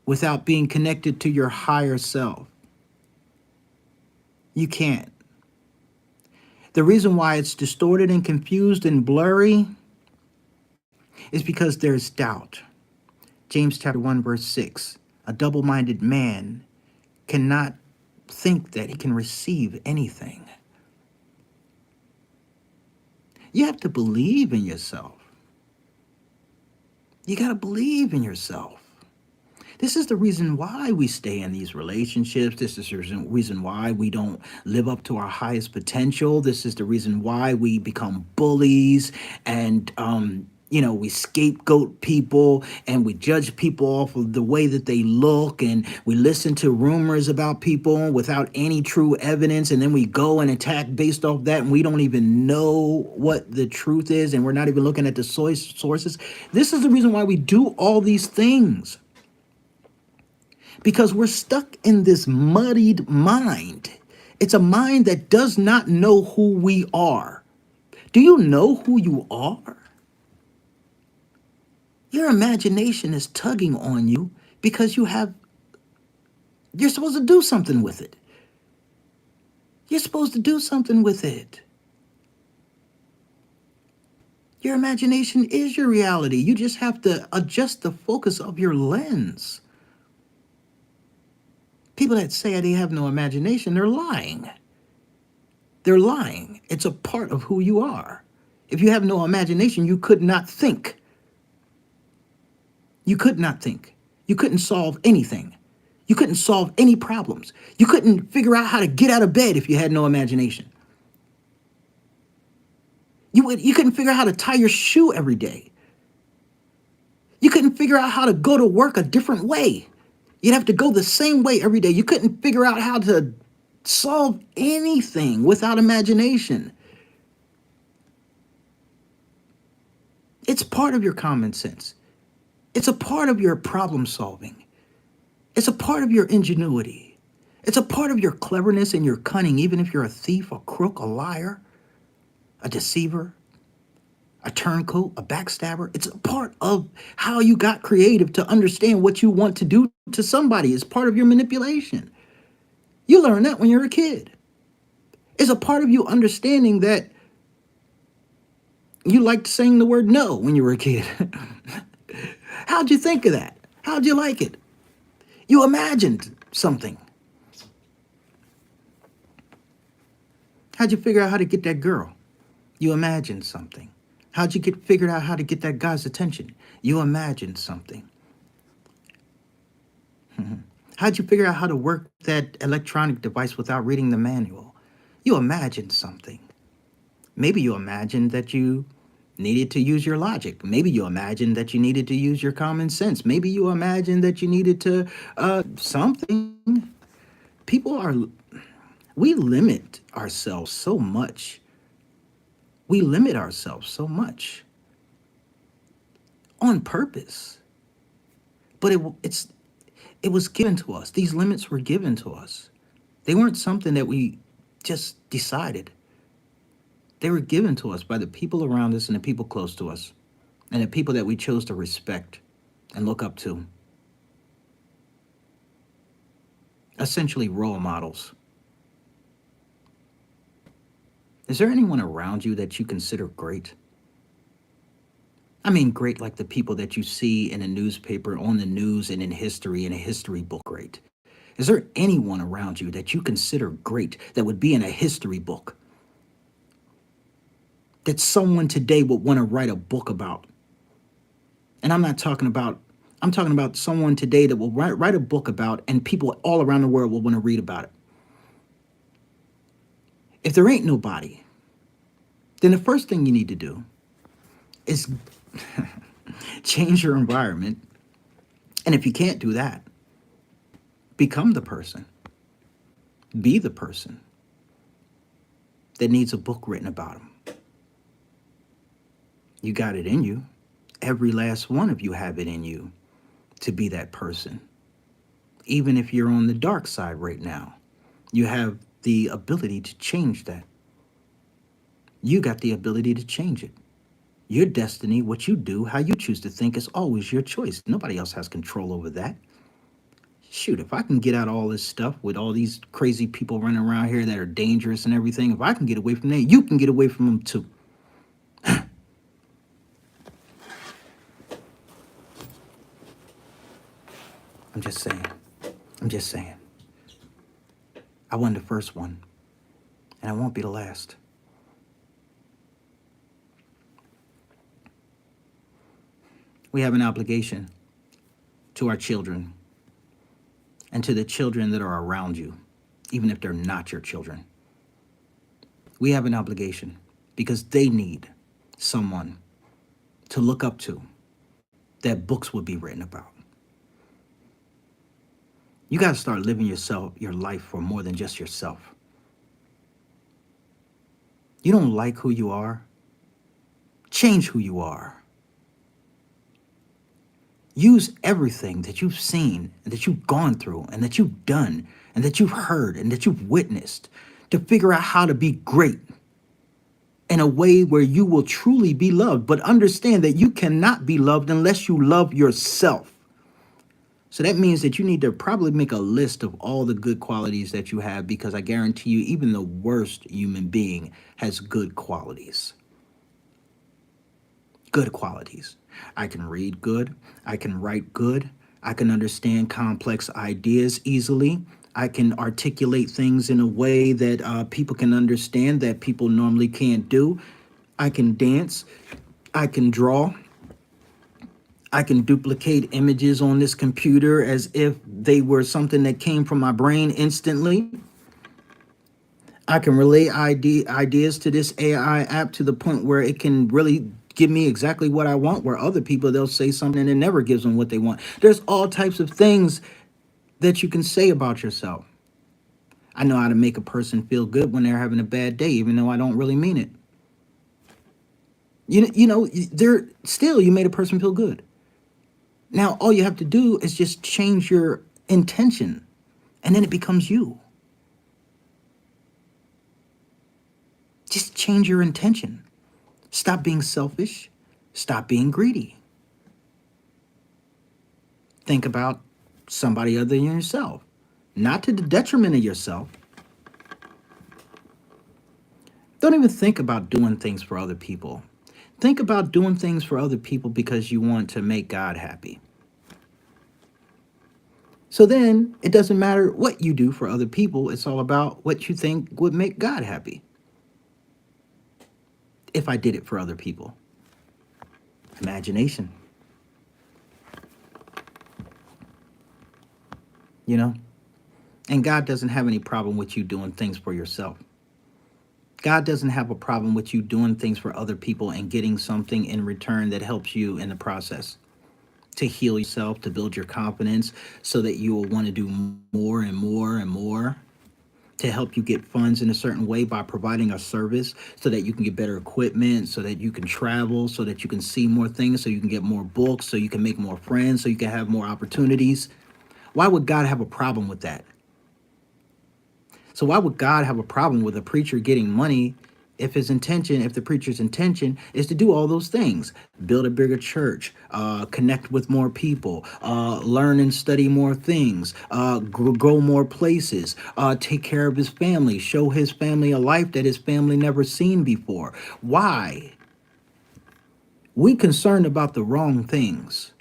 without being connected to your higher self. You can't. The reason why it's distorted and confused and blurry is because there's doubt. James chapter 1, verse 6. A double-minded man cannot think that he can receive anything. You have to believe in yourself. You got to believe in yourself. This is the reason why we stay in these relationships. This is the reason why we don't live up to our highest potential. This is the reason why we become bullies and, we scapegoat people and we judge people off of the way that they look, and we listen to rumors about people without any true evidence, and then we go and attack based off that, and we don't even know what the truth is, and we're not even looking at the sources. This is the reason why we do all these things, because we're stuck in this muddied mind. It's a mind that does not know who we are. Do you know who you are? Your imagination is tugging on you because you're supposed to do something with it. You're supposed to do something with it. Your imagination is your reality. You just have to adjust the focus of your lens. People that say they have no imagination, they're lying. They're lying. It's a part of who you are. If you have no imagination, you could not think. You could not think. You couldn't solve anything. You couldn't solve any problems. You couldn't figure out how to get out of bed if you had no imagination. You couldn't figure out how to tie your shoe every day. You couldn't figure out how to go to work a different way. You'd have to go the same way every day. You couldn't figure out how to solve anything without imagination. It's part of your common sense. It's a part of your problem solving. It's a part of your ingenuity. It's a part of your cleverness and your cunning, even if you're a thief, a crook, a liar, a deceiver, a turncoat, a backstabber. It's a part of how you got creative to understand what you want to do to somebody. It's part of your manipulation. You learn that when you're a kid. It's a part of you understanding that you liked saying the word no when you were a kid. How'd you think of that? How'd you like it? You imagined something. How'd you figure out how to get that girl? You imagined something. How'd you figured out how to get that guy's attention? You imagined something. How'd you figure out how to work that electronic device without reading the manual? You imagined something. Maybe you imagined that you needed to use your logic. Maybe you imagined that you needed to use your common sense. Maybe you imagined that you needed to something. We limit ourselves so much. We limit ourselves so much on purpose. But it was given to us. These limits were given to us. They weren't something that we just decided. They were given to us by the people around us and the people close to us and the people that we chose to respect and look up to. Essentially, role models. Is there anyone around you that you consider great? I mean, great like the people that you see in a newspaper, on the news, and in history, in a history book, great. Is there anyone around you that you consider great that would be in a history book? That someone today would want to write a book about? And I'm talking about someone today that will write a book about, and people all around the world will want to read about it. If there ain't nobody, then the first thing you need to do is change your environment. And if you can't do that, become the person. Be the person that needs a book written about them. You got it in you. Every last one of you have it in you to be that person. Even if you're on the dark side right now, you have the ability to change that. You got the ability to change it. Your destiny, what you do, how you choose to think is always your choice. Nobody else has control over that. Shoot, if I can get out all this stuff with all these crazy people running around here that are dangerous and everything, if I can get away from them, you can get away from them too. I'm just saying. I wasn't the first one, and I won't be the last. We have an obligation to our children and to the children that are around you, even if they're not your children. We have an obligation because they need someone to look up to that books would be written about. You got to start living your life for more than just yourself. You don't like who you are? Change who you are. Use everything that you've seen and that you've gone through and that you've done and that you've heard and that you've witnessed to figure out how to be great in a way where you will truly be loved. But understand that you cannot be loved unless you love yourself. So that means that you need to probably make a list of all the good qualities that you have, because I guarantee you, even the worst human being has good qualities. Good qualities. I can read good. I can write good. I can understand complex ideas easily. I can articulate things in a way that people can understand that people normally can't do. I can dance. I can draw. I can duplicate images on this computer as if they were something that came from my brain instantly. I can relay ideas to this AI app to the point where it can really give me exactly what I want, where other people, they'll say something and it never gives them what they want. There's all types of things that you can say about yourself. I know how to make a person feel good when they're having a bad day, even though I don't really mean it. They're still, you made a person feel good. Now, all you have to do is just change your intention, and then it becomes you. Just change your intention. Stop being selfish. Stop being greedy. Think about somebody other than yourself, not to the detriment of yourself. Don't even think about doing things for other people. Think about doing things for other people because you want to make God happy. So then it doesn't matter what you do for other people. It's all about what you think would make God happy. If I did it for other people. Imagination. You know? And God doesn't have any problem with you doing things for yourself. God doesn't have a problem with you doing things for other people and getting something in return that helps you in the process. To heal yourself, to build your confidence so that you will want to do more and more and more. To help you get funds in a certain way by providing a service so that you can get better equipment, so that you can travel, so that you can see more things, so you can get more books, so you can make more friends, so you can have more opportunities. Why would God have a problem with that? So why would God have a problem with a preacher getting money if the preacher's intention is to do all those things? Build a bigger church, connect with more people, learn and study more things, go more places, take care of his family, show his family a life that his family never seen before. Why? We concerned about the wrong things.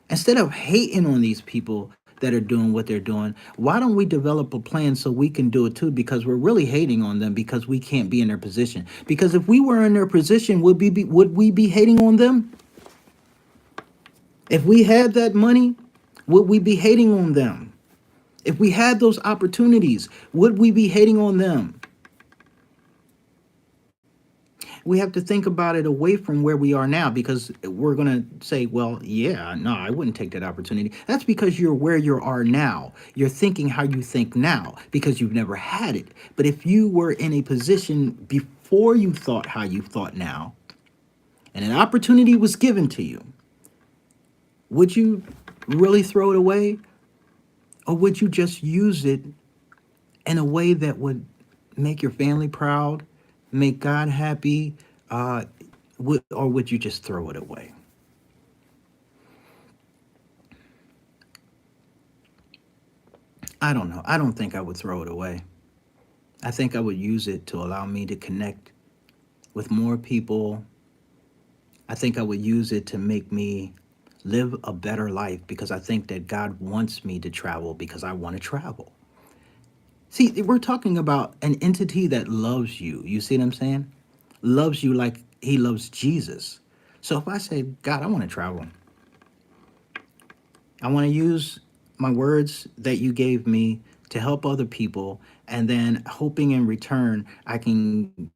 Instead of hating on these people that are doing what they're doing, why don't we develop a plan so we can do it too? Because we're really hating on them because we can't be in their position. Because if we were in their position, would we be hating on them? If we had that money, would we be hating on them? If we had those opportunities, would we be hating on them? We have to think about it away from where we are now, because we're going to say, well, yeah, no, I wouldn't take that opportunity. That's because you're where you are now. You're thinking how you think now because you've never had it. But if you were in a position before you thought how you thought now, and an opportunity was given to you, would you really throw it away? Or would you just use it in a way that would make your family proud, make God happy, or would you just throw it away? I don't know. I don't think I would throw it away. I think I would use it to allow me to connect with more people. I think I would use it to make me live a better life, because I think that God wants me to travel because I want to travel. See, we're talking about an entity that loves you. You see what I'm saying? Loves you like he loves Jesus. So if I say, God, I want to travel, I want to use my words that you gave me to help other people, and then hoping in return I can,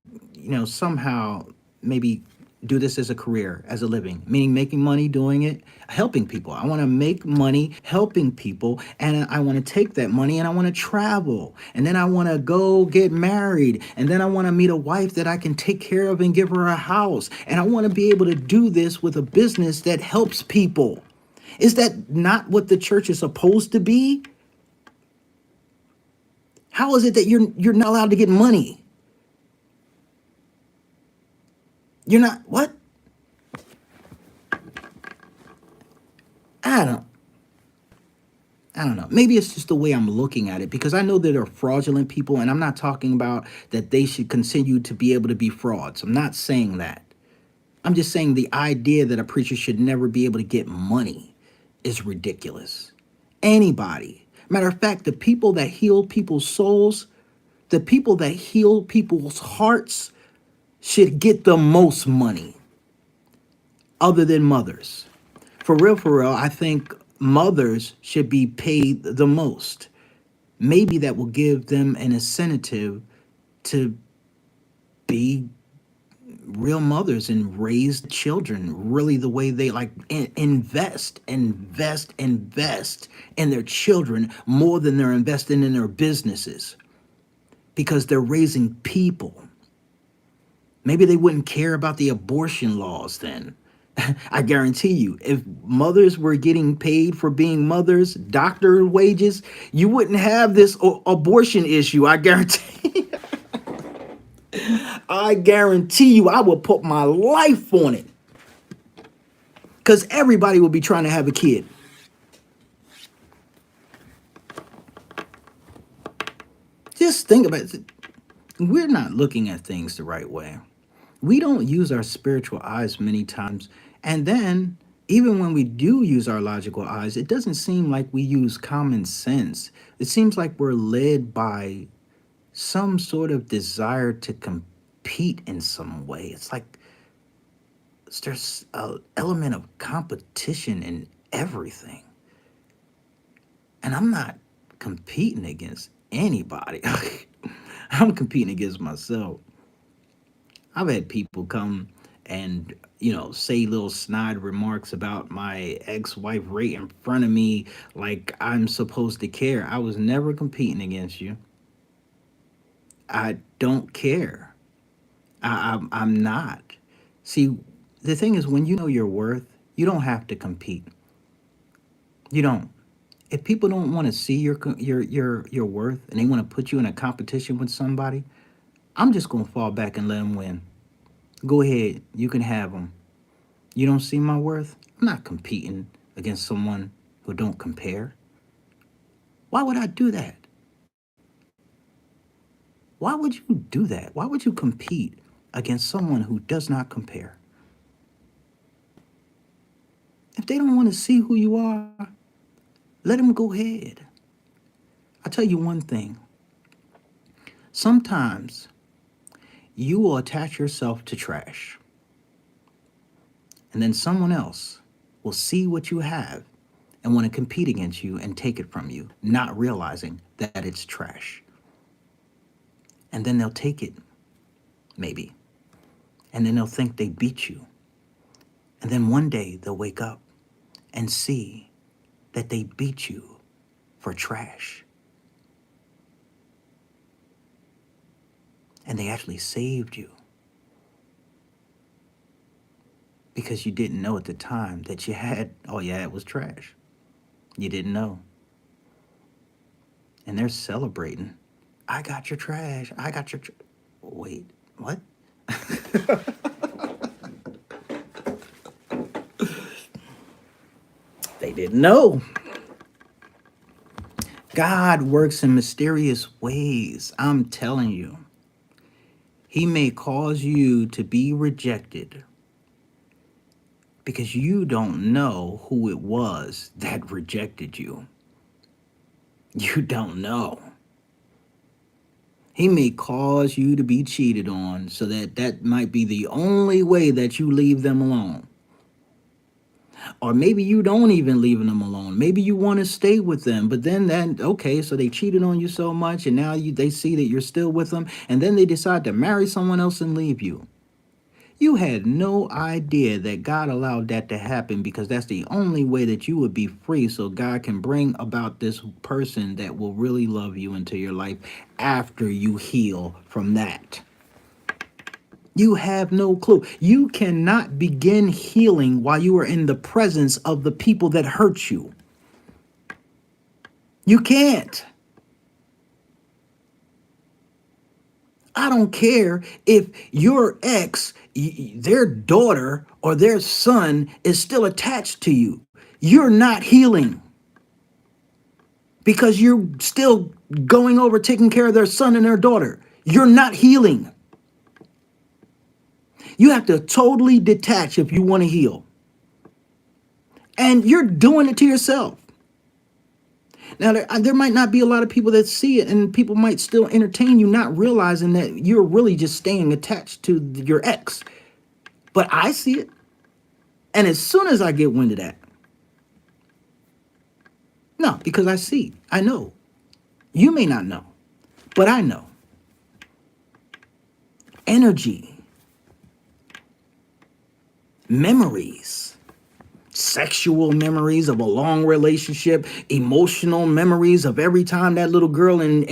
somehow maybe do this as a career, as a living, meaning making money doing it, helping people. I want to make money helping people, and I want to take that money and I want to travel, and then I want to go get married, and then I want to meet a wife that I can take care of and give her a house, and I want to be able to do this with a business that helps people. Is that not what the church is supposed to be? How is it that you're not allowed to get money? You're not what? I don't I don't know. Maybe it's just the way I'm looking at it, because I know that there are fraudulent people, and I'm not talking about that they should continue to be able to be frauds. I'm not saying that. I'm just saying the idea that a preacher should never be able to get money is ridiculous. Anybody. Matter of fact, the people that heal people's souls, the people that heal people's hearts should get the most money other than mothers. For real, I think mothers should be paid the most. Maybe that will give them an incentive to be real mothers and raise children really the way they like. Invest in their children more than they're investing in their businesses, because they're raising people. Maybe they wouldn't care about the abortion laws then. I guarantee you, if mothers were getting paid for being mothers, doctor wages, you wouldn't have this abortion issue. I guarantee. I guarantee you, I will put my life on it, because everybody will be trying to have a kid. Just think about it. We're not looking at things the right way. We don't use our spiritual eyes many times. And then, even when we do use our logical eyes, it doesn't seem like we use common sense. It seems like we're led by some sort of desire to compete in some way. It's like there's an element of competition in everything. And I'm not competing against anybody. I'm competing against myself. I've had people come and, say little snide remarks about my ex-wife right in front of me, like I'm supposed to care. I was never competing against you. I don't care. I'm not. See, the thing is, when you know your worth, you don't have to compete. You don't. If people don't want to see your worth, and they want to put you in a competition with somebody, I'm just gonna fall back and let them win. Go ahead, you can have them. You don't see my worth? I'm not competing against someone who don't compare. Why would I do that? Why would you do that? Why would you compete against someone who does not compare? If they don't want to see who you are, let them go ahead. I'll tell you one thing. Sometimes you will attach yourself to trash, and then someone else will see what you have and want to compete against you and take it from you, not realizing that it's trash. And then they'll take it, maybe. And then they'll think they beat you. And then one day they'll wake up and see that they beat you for trash. And they actually saved you, because you didn't know at the time that all you had was trash. You didn't know. And they're celebrating. I got your trash. I got your Wait, what? They didn't know. God works in mysterious ways. I'm telling you. He may cause you to be rejected because you don't know who it was that rejected you. You don't know. He may cause you to be cheated on so that might be the only way that you leave them alone. Or maybe you don't even leaving them alone. Maybe you want to stay with them, but then okay, so they cheated on you so much, and now they see that you're still with them, and then they decide to marry someone else and leave you. You had no idea that God allowed that to happen, because that's the only way that you would be free, so God can bring about this person that will really love you into your life after you heal from that. You have no clue. You cannot begin healing while you are in the presence of the people that hurt you. You can't. I don't care if your ex, their daughter or their son is still attached to you. You're not healing because you're still going over taking care of their son and their daughter. You're not healing. You have to totally detach if you want to heal. And you're doing it to yourself. Now, there might not be a lot of people that see it, and people might still entertain you, not realizing that you're really just staying attached to your ex. But I see it. And as soon as I get wind of that, no, because I see, I know. You may not know, but I know. Energy, memories, sexual memories of a long relationship, emotional memories of every time that little girl and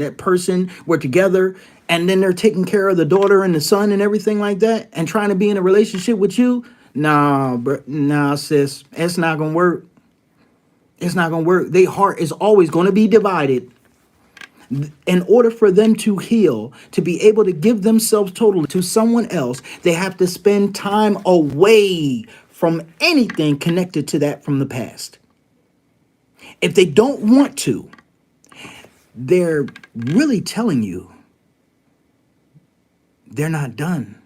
that person were together, and then they're taking care of the daughter and the son and everything like that, and trying to be in a relationship with you. Nah, bro, nah, sis, it's not gonna work. It's not gonna work. Their heart is always gonna be divided. In order for them to heal, to be able to give themselves totally to someone else, they have to spend time away from anything connected to that from the past. If they don't want to, they're really telling you they're not done,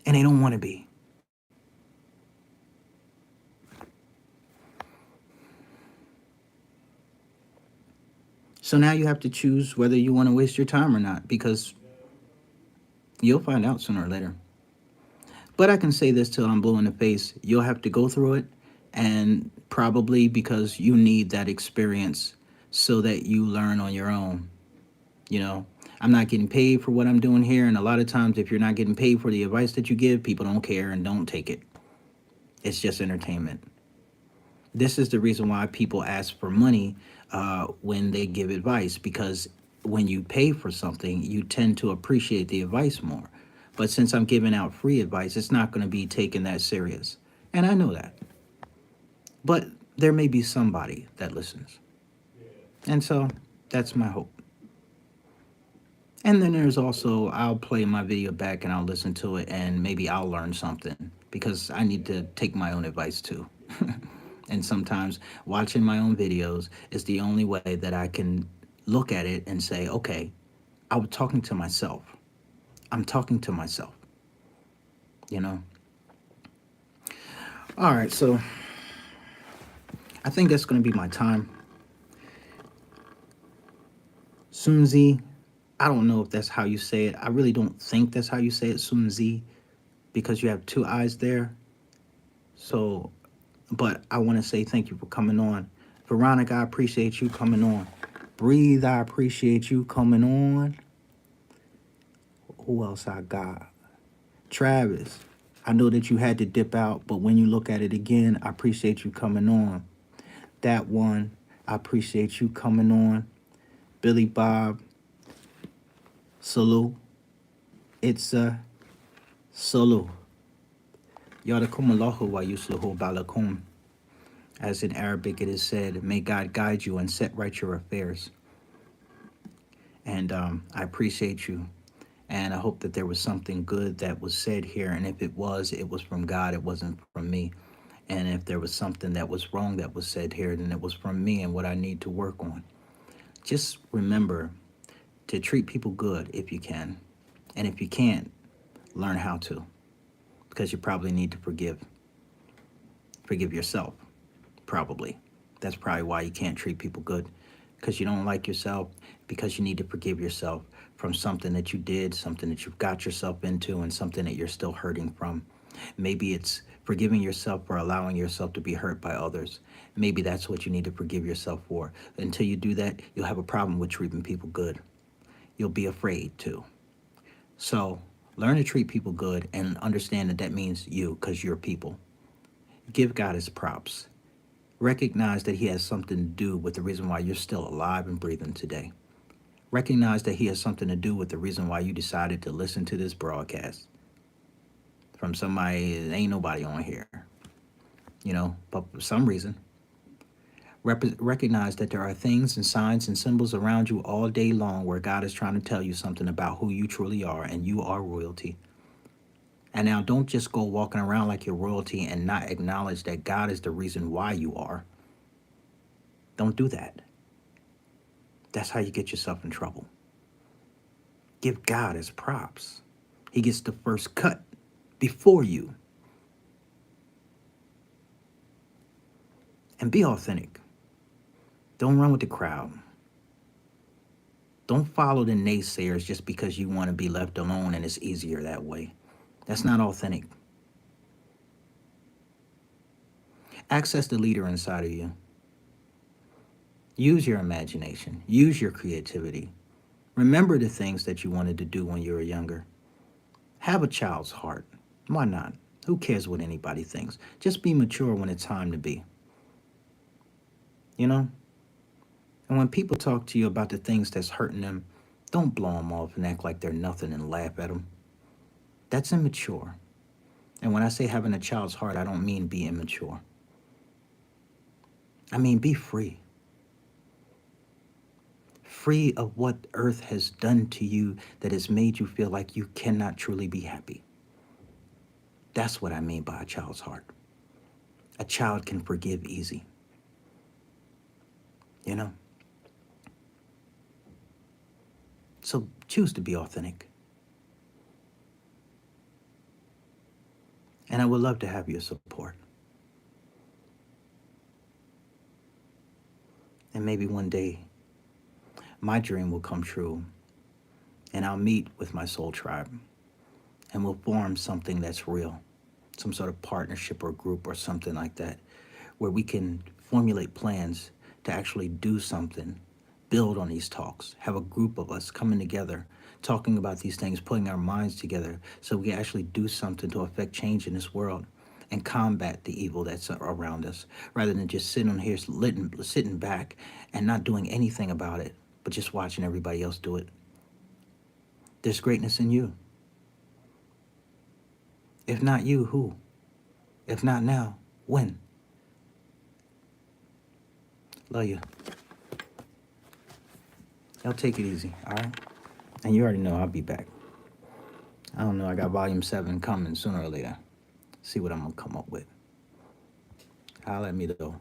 and they don't want to be. So now you have to choose whether you want to waste your time or not, because you'll find out sooner or later. But I can say this till I'm blue in the face. You'll have to go through it, and probably because you need that experience so that you learn on your own. You know, I'm not getting paid for what I'm doing here. And a lot of times, if you're not getting paid for the advice that you give, people don't care and don't take it. It's just entertainment. This is the reason why people ask for money when they give advice, because when you pay for something, you tend to appreciate the advice more. But since I'm giving out free advice, it's not going to be taken that serious. And I know that. But there may be somebody that listens. And so that's my hope. And then there's also, I'll play my video back and I'll listen to it, and maybe I'll learn something, because I need to take my own advice too. And sometimes watching my own videos is the only way that I can look at it and say, okay, I was talking to myself. I'm talking to myself, you know? All right, so I think that's going to be my time. Sunzi, I don't know if that's how you say it. I really don't think that's how you say it, Sunzi, because you have two eyes there. So, but I want to say thank you for coming on. Veronica, I appreciate you coming on. Breathe, I appreciate you coming on. Who else I got? Travis, I know that you had to dip out, but when you look at it again, I appreciate you coming on. That one, I appreciate you coming on. Billy Bob, salute. It's a salute. Yadakum Allahu wa yusluhu balakum. As in Arabic it is said, may God guide you and set right your affairs. And I appreciate you. And I hope that there was something good that was said here. And if it was from God. It wasn't from me. And if there was something that was wrong that was said here, then it was from me and what I need to work on. Just remember to treat people good if you can. And if you can't, learn how to. Because you probably need to forgive. Forgive yourself, probably. That's probably why you can't treat people good. Because you don't like yourself. because you need to forgive yourself from something that you did, something that you've got yourself into, and something that you're still hurting from. Maybe it's forgiving yourself for allowing yourself to be hurt by others. Maybe that's what you need to forgive yourself for. Until you do that, you'll have a problem with treating people good. You'll be afraid to. So learn to treat people good and understand that that means you, because you're people. Give God his props. Recognize that he has something to do with the reason why you're still alive and breathing today. Recognize that he has something to do with the reason why you decided to listen to this broadcast from somebody that ain't nobody on here, but for some reason. Recognize that there are things and signs and symbols around you all day long where God is trying to tell you something about who you truly are, and you are royalty. And now don't just go walking around like you're royalty and not acknowledge that God is the reason why you are. Don't do that. That's how you get yourself in trouble. Give God his props. He gets the first cut before you. And be authentic. Don't run with the crowd. Don't follow the naysayers just because you want to be left alone and it's easier that way. That's not authentic. Access the leader inside of you. Use your imagination. Use your creativity. Remember the things that you wanted to do when you were younger. Have a child's heart. Why not? Who cares what anybody thinks? Just be mature when it's time to be. And when people talk to you about the things that's hurting them, don't blow them off and act like they're nothing and laugh at them. That's immature. And when I say having a child's heart, I don't mean be immature. I mean be free. Free of what earth has done to you that has made you feel like you cannot truly be happy. That's what I mean by a child's heart. A child can forgive easy. So choose to be authentic. And I would love to have your support. And maybe one day, my dream will come true, and I'll meet with my soul tribe, and we'll form something that's real, some sort of partnership or group or something like that, where we can formulate plans to actually do something, build on these talks, have a group of us coming together, talking about these things, putting our minds together so we can actually do something to affect change in this world and combat the evil that's around us, rather than just sitting on here, sitting back and not doing anything about it, but just watching everybody else do it. There's greatness in you. If not you, who? If not now, when? Love you. Y'all take it easy, all right? And you already know I'll be back. I don't know, I got volume 7 coming sooner or later. See what I'm going to come up with. Holla at me, though.